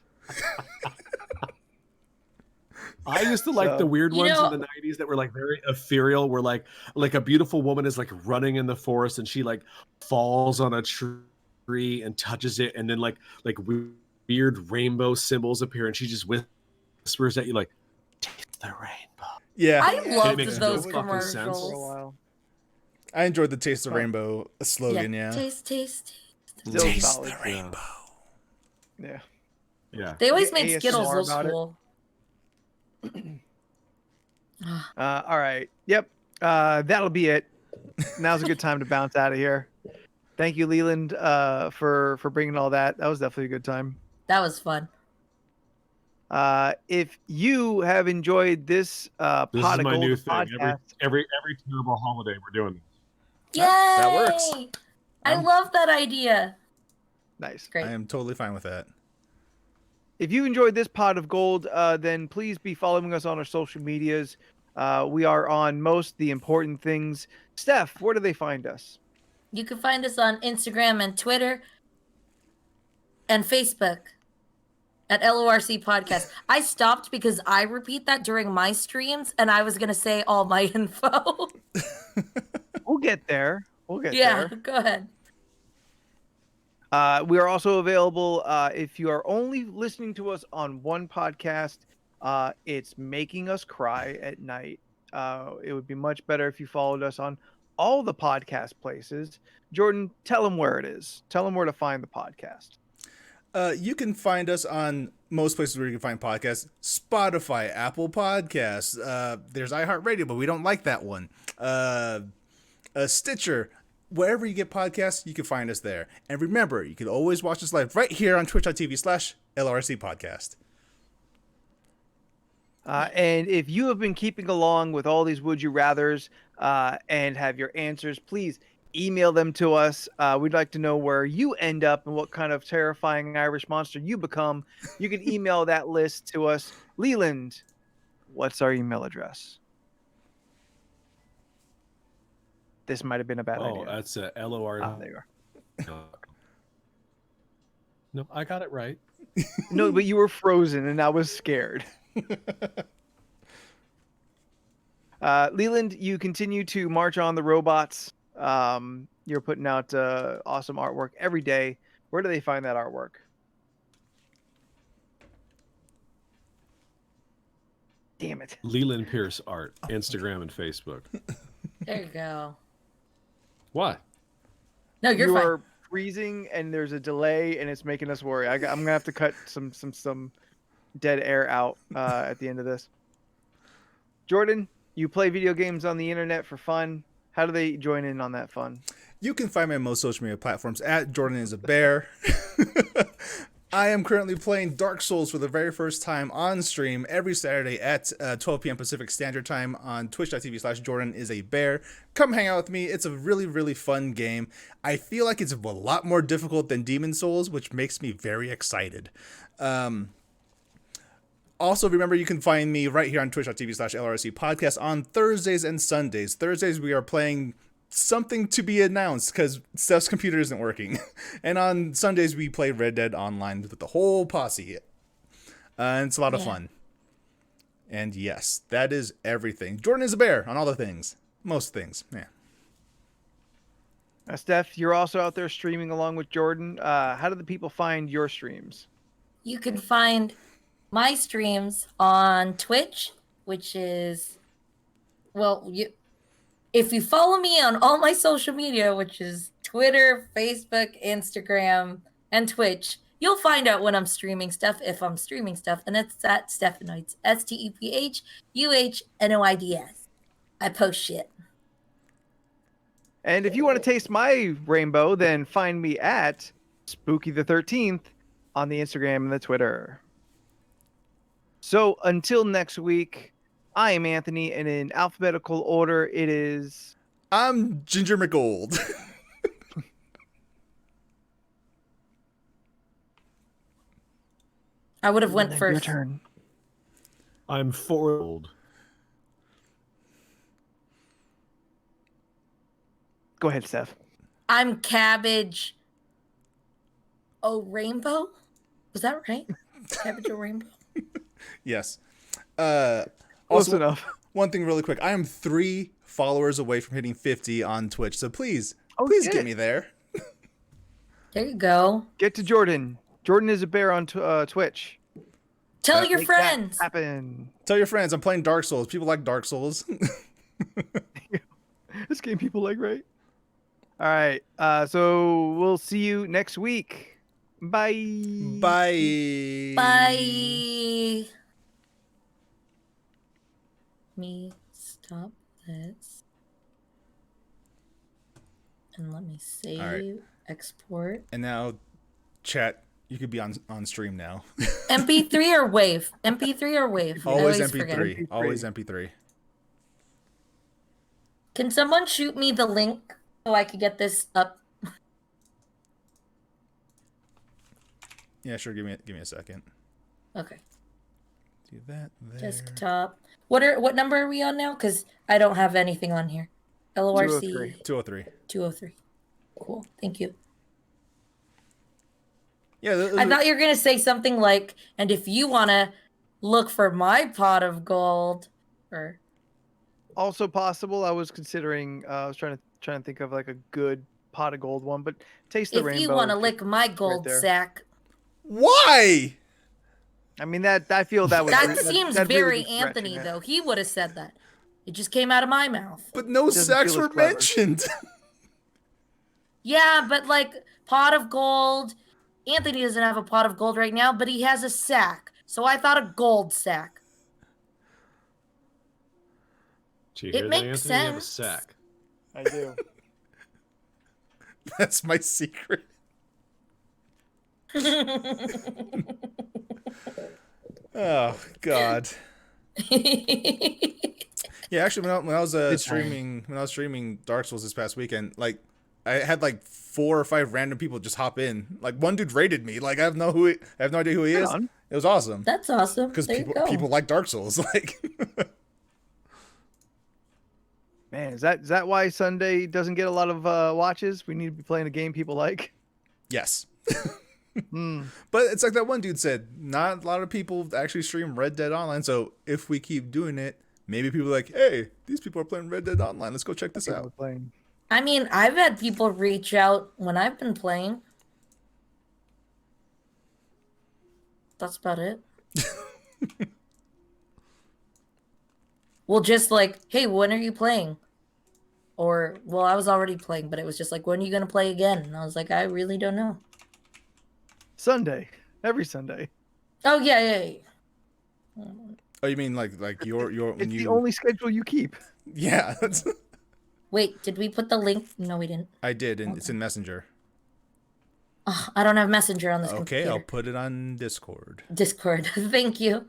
I used to like So- the weird You ones know- in the '90s that were like very ethereal, where like a beautiful woman is like running in the forest and she like falls on a tree and touches it, and then like weird rainbow symbols appear, and she just whispers at you like, "Taste the rainbow." Yeah. I it loved makes those no fucking sense. For a commercials. while. I enjoyed the Taste of Rainbow slogan, yeah. Taste, taste. Still Taste solid. the rainbow. Yeah. Yeah. They always Get made Skittles ASMR look about it. cool. All right. Yep. That'll be it. Now's a good time to bounce out of here. Thank you, Leland, for bringing all that. That was definitely a good time. That was fun. If you have enjoyed this This Pot is of my Gold new thing. podcast, Every terrible holiday we're doing. Yay! that works. I love that idea. nice. Great. I am totally fine with that. If you enjoyed this Pot of Gold, then please be following us on our social medias. We are on most the important things. Steph, where do they find us? You can find us on Instagram and Twitter and Facebook at LORC Podcast. I stopped because I repeat that during my streams, and I was going to say all my info. We'll get there. We'll get Yeah, there. go ahead. We are also available if you are only listening to us on one podcast. It's Making Us Cry at Night. It would be much better if you followed us on all the podcast places. Jordan, tell them where it is. Tell them where to find the podcast. You can find us on most places where you can find podcasts. Spotify, Apple Podcasts. There's iHeart Radio, but we don't like that one. Stitcher. Wherever you get podcasts, you can find us there. And remember, you can always watch us live right here on twitch.tv/LRC podcast. And if you have been keeping along with all these Would You Rathers and have your answers, please email them to us. We'd like to know where you end up and what kind of terrifying Irish monster you become. You can email that list to us. Leland, what's our email address? This might have been a bad Oh, idea. that's a LOR. There you are. No, I got it right. No, but you were frozen and I was scared. Leland, you continue to march on the robots. You're putting out awesome artwork every day. Where do they find that artwork? Damn it. Leland Pierce Art, Instagram and Facebook. There you go. What? No, you're You fine. are freezing and there's a delay and it's making us worry. I'm gonna have to cut some dead air out at the end of this. Jordan, you play video games on the internet for fun. How do they join in on that fun? You can find me on most social media platforms at Jordan is a Bear. I am currently playing Dark Souls for the very first time on stream every Saturday at 12 p.m. Pacific Standard Time on twitch.tv/Jordan is a Bear. Come hang out with me. It's a really, really fun game. I feel like it's a lot more difficult than Demon Souls, which makes me very excited. Also, remember, you can find me right here on twitch.tv/LRC podcast on Thursdays and Sundays. Thursdays, we are playing something to be announced because Steph's computer isn't working. And on Sundays, we play Red Dead Online with the whole posse. And it's a lot of fun. And yes, that is everything. Jordan is a Bear on all the things. Most things. Yeah. Steph, you're also out there streaming along with Jordan. How do the people find your streams? You can find my streams on Twitch, which is, well, if you follow me on all my social media, which is Twitter, Facebook, Instagram, and Twitch, you'll find out when I'm streaming stuff, if I'm streaming stuff, and it's at Stephanoids, STEPHUHNOIDS. I post shit. And if you want to taste my rainbow, then find me at Spooky the 13th on the Instagram and the Twitter. So until next week, I am Anthony, and in alphabetical order, it is... I'm Ginger McGold. I would have went Your first. turn. I'm 4 old. Go ahead, Steph. I'm Cabbage. Oh, Rainbow? Was that right? Cabbage O Rainbow? Yes. Close Also, enough. one thing really quick. I am 3 followers away from hitting 50 on Twitch. So please shit. get me there. There you go. Get to Jordan. Jordan is a Bear on Twitch. Tell your Make that friends. happen. Tell your friends I'm playing Dark Souls. People like Dark Souls. This game people like, right? All right. So we'll see you next week. Bye. Bye. Bye. Me stop this. And let me save, right. export. And now, chat, you could be on stream now. MP3 or wave? MP3 or wave? I Always forget. MP3. Always MP3. Can someone shoot me the link so I could get this up? Yeah, sure. Give me a second. Okay. Do that there. Desktop. What number are we on now? Because I don't have anything on here. LORC 203. 203. Cool. Thank you. Yeah. I thought you were gonna say something like, and if you wanna look for my pot of gold, or Also possible. I was considering. I was trying to think of like a good pot of gold one, but taste the if rainbow. you wanna is lick my gold there. sack. Why? I mean that. I feel that was. That seems that'd really very be stretching Anthony, it. though. He would have said that. It just came out of my mouth. But no Doesn't sacks feel as were clever. mentioned. Yeah, but like pot of gold. Anthony doesn't have a pot of gold right now, but he has a sack. So I thought a gold sack. Did you It hear that, makes Anthony? You have a sense. sack. I do. That's my secret. Oh God. Yeah, actually, when I was streaming Dark Souls this past weekend, like I had like 4 or 5 random people just hop in. Like one dude raided me. Like I have no idea who he is. on. It was awesome That's awesome. because There you go. people like Dark Souls. Like Man, is that why Sunday doesn't get a lot of watches? We need to be playing a game people like. yes. Hmm. But it's like that one dude said, not a lot of people actually stream Red Dead Online. So if we keep doing it, maybe people are like, hey, these people are playing Red Dead Online. Let's go check this People out. are playing. I mean, I've had people reach out when I've been playing. That's about it. Well, just like, hey, when are you playing? Or, well, I was already playing, but it was just like, when are you going to play again? And I was like, I really don't know. Sunday, every Sunday. Oh, yeah. Oh, you mean like your when It's you the only schedule you keep. yeah. That's Wait, did we put the link? No, we didn't. I did, and it's in Messenger. Oh, I don't have Messenger on this Okay, computer. I'll put it on Discord. Discord. Thank you.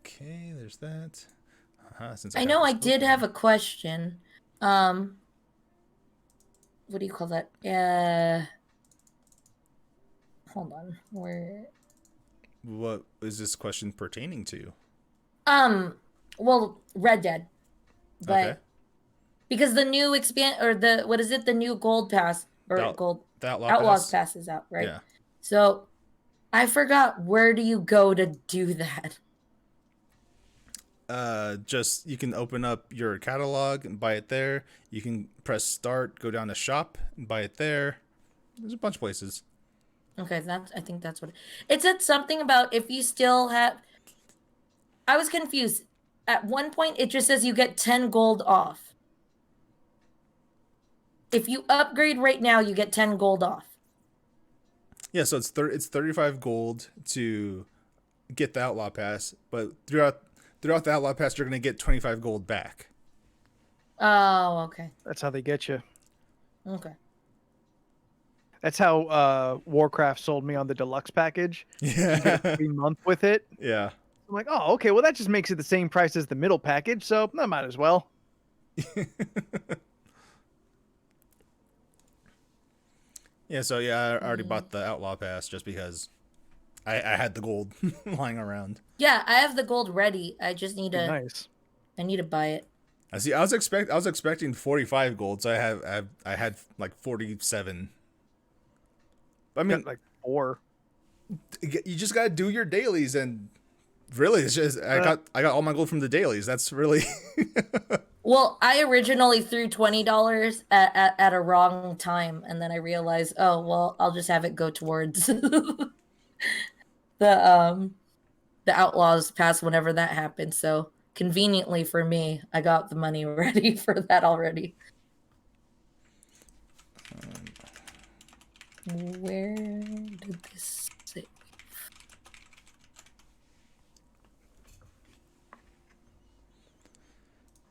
Okay, there's that. Since I know I haven't did spoken. have a question. What do you call that? Hold on. Where? What is this question pertaining to? Well, Red Dead, but Okay. because the new what is it? The new Gold Pass or The- Gold The Outlaw Outlaws Pass? Pass is out, right? Yeah. So, I forgot, where do you go to do that? Just you can open up your catalog and buy it there. You can press start, go down to shop and buy it there. There's a bunch of places. Okay, I think that's what it said. Something about if you still have. I was confused. At one point, it just says you get 10 gold off. If you upgrade right now, you get 10 gold off. Yeah, so it's 35 gold to get the Outlaw Pass, but throughout the Outlaw Pass, you're gonna get 25 gold back. Oh, okay. That's how they get you. Okay. That's how Warcraft sold me on the deluxe package. You get a Yeah. free month with it. Yeah. I'm like, oh, okay. Well, that just makes it the same price as the middle package, so I might as well. Yeah, so yeah, I already bought the Outlaw Pass just because I had the gold lying around. Yeah, I have the gold ready. I just need to. Nice. I need to buy it. I see. I was expecting 45 gold, so I had like 47. I mean, Got like 4. you just gotta do your dailies, and really, it's just I got all my gold from the dailies. That's really Well, I originally threw $20 at a wrong time, and then I realized, oh well, I'll just have it go towards the Outlaws Pass whenever that happens. So conveniently for me, I got the money ready for that already. Where did this say?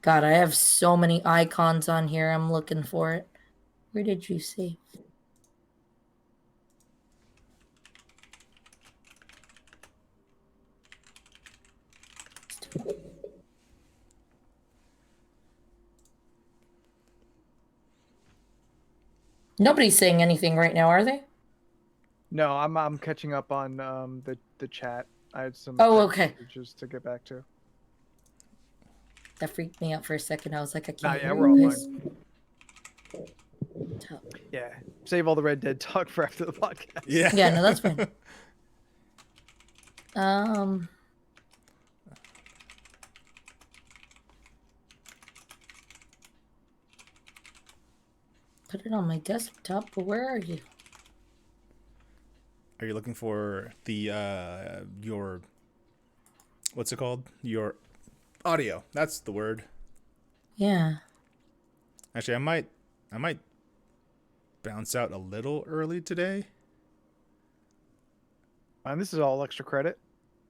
God, I have so many icons on here. I'm looking for it. Where did you save? Nobody's saying anything right now, are they? No, I'm catching up on the chat. I had some Oh, text okay. messages to get back to. That freaked me out for a second. I was like, I Nah, can't yeah, hear we're all you guys. Yeah, save all the Red Dead talk for after the podcast. yeah. Yeah, no, that's fine. Put it on my desktop, but where are you? Are you looking for the your what's it called? Your audio. That's the word. Yeah. Actually, I might bounce out a little early today. And this is all extra credit.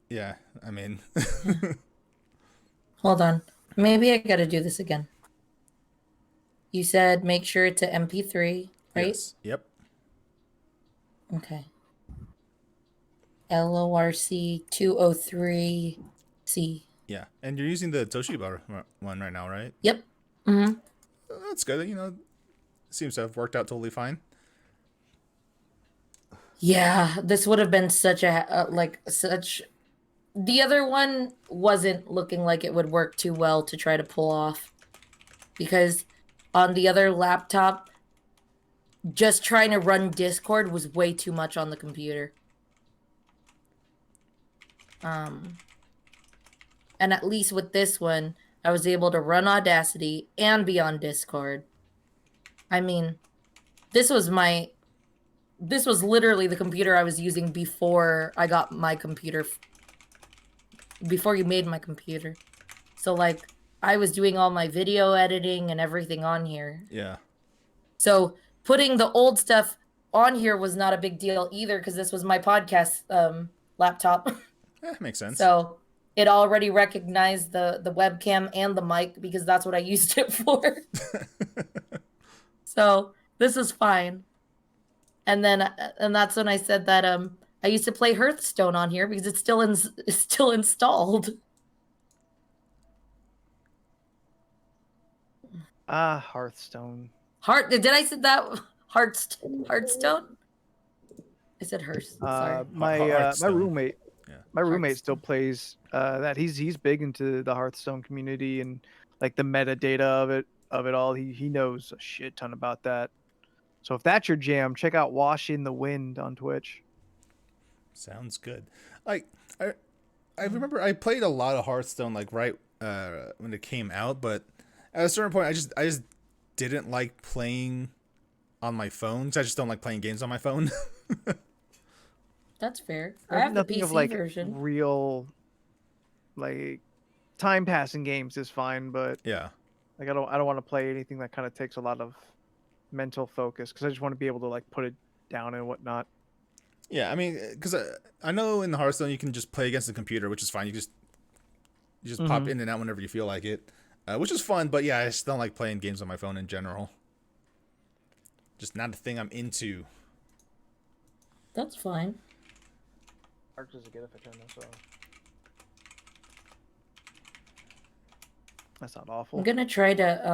Yeah, I mean, Hold on. Maybe I gotta do this again. You said make sure it's a MP3, right? yes. Yep. Okay. LoRC 203C. Yeah, and you're using the Toshiba one right now, right? Yep. Mm-hmm. That's good. You know, seems to have worked out totally fine. Yeah, this would have been such a the other one wasn't looking like it would work too well to try to pull off, because on the other laptop, just trying to run Discord was way too much on the computer. And at least with this one, I was able to run Audacity and be on Discord. I mean, this was literally the computer I was using before I got my computer, before you made my computer. So, like, I was doing all my video editing and everything on here. Yeah. So, putting the old stuff on here was not a big deal either because this was my podcast laptop. Makes sense. So it already recognized the webcam and the mic because that's what I used it for. So this is fine. And that's when I said that I used to play Hearthstone on here because it's still installed. Hearthstone. Did I say that? Hearthstone? I said Hearth. Sorry. My Hearthstone. roommate. Yeah. My roommate still plays that. He's big into the Hearthstone community and like the metadata of it all. He knows a shit ton about that. So if that's your jam, check out Wash in the Wind on Twitch. Sounds good. Like I remember I played a lot of Hearthstone like right when it came out, but at a certain point I just didn't like playing on my phone. 'Cause I just don't like playing games on my phone. That's fair. I have the PC of like version. real like time passing games is fine, but Yeah. like I don't want to play anything that kind of takes a lot of mental focus because I just want to be able to like put it down and whatnot. Yeah, I mean, because I know in the Hearthstone you can just play against the computer, which is fine. You just pop in and out whenever you feel like it, which is fun. But yeah, I just don't like playing games on my phone in general. Just not a thing I'm into. That's fine. Arc does it get if I turn this off? That's not awful. I'm gonna try to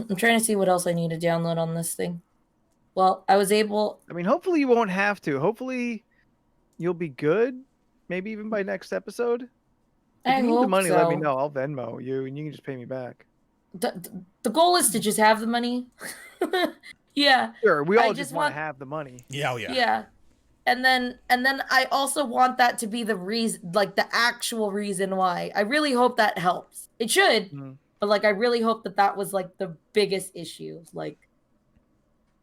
I'm trying to see what else I need to download on this thing. Well, I was able. I mean, hopefully you won't have to. Hopefully you'll be good. Maybe even by next episode. If I you need the hope money, so. let me know. I'll Venmo you, and you can just pay me back. The goal is to just have the money. Yeah. Sure, we all I just just want to want- have the money. Yeah, oh yeah. Yeah. And then I also want that to be the reason, like the actual reason why. I really hope that helps. It should, but like I really hope that was like the biggest issue. Like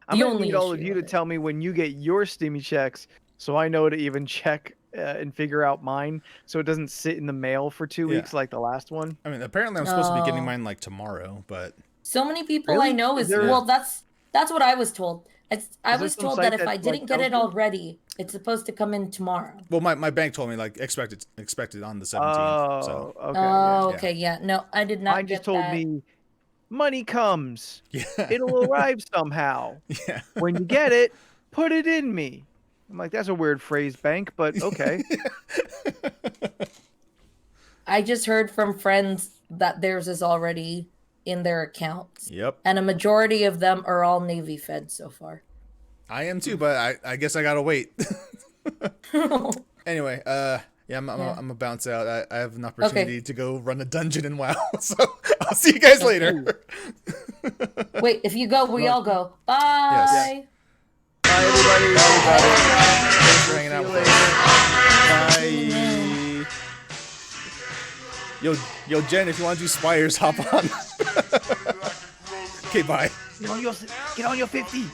I'm the gonna only need all of issue you of to it. tell me when you get your Steamy checks, so I know to even check and figure out mine, so it doesn't sit in the mail for 2 Yeah. weeks like the last one. I mean, apparently I'm supposed to be getting Oh. mine like tomorrow, but So many people Really? I know Is is there- well. That's what I was told. I there was some told site that if that, I like, didn't get tells it you? already, it's supposed to come in tomorrow. well, my bank told me like expected on the 17th. So Oh, okay. Oh, yeah. okay, yeah. No, I did not Mine get just told that. me money comes. yeah, It'll arrive somehow. yeah. When you get it, put it in me. I'm like, that's a weird phrase, bank, but okay. I just heard from friends that theirs is already in their accounts, Yep, and a majority of them are all Navy fed so far. I am too, but I guess I gotta wait. Anyway, yeah, I'm gonna bounce out. I have an opportunity to go run a dungeon in WoW, so I'll see you guys later. Wait, if you go, we all go. Bye. Yes. Bye, everybody. Thanks for hanging out with us. Bye. Yo, Jen, if you want to do Spires, hop on. Okay, bye. Get on your 50.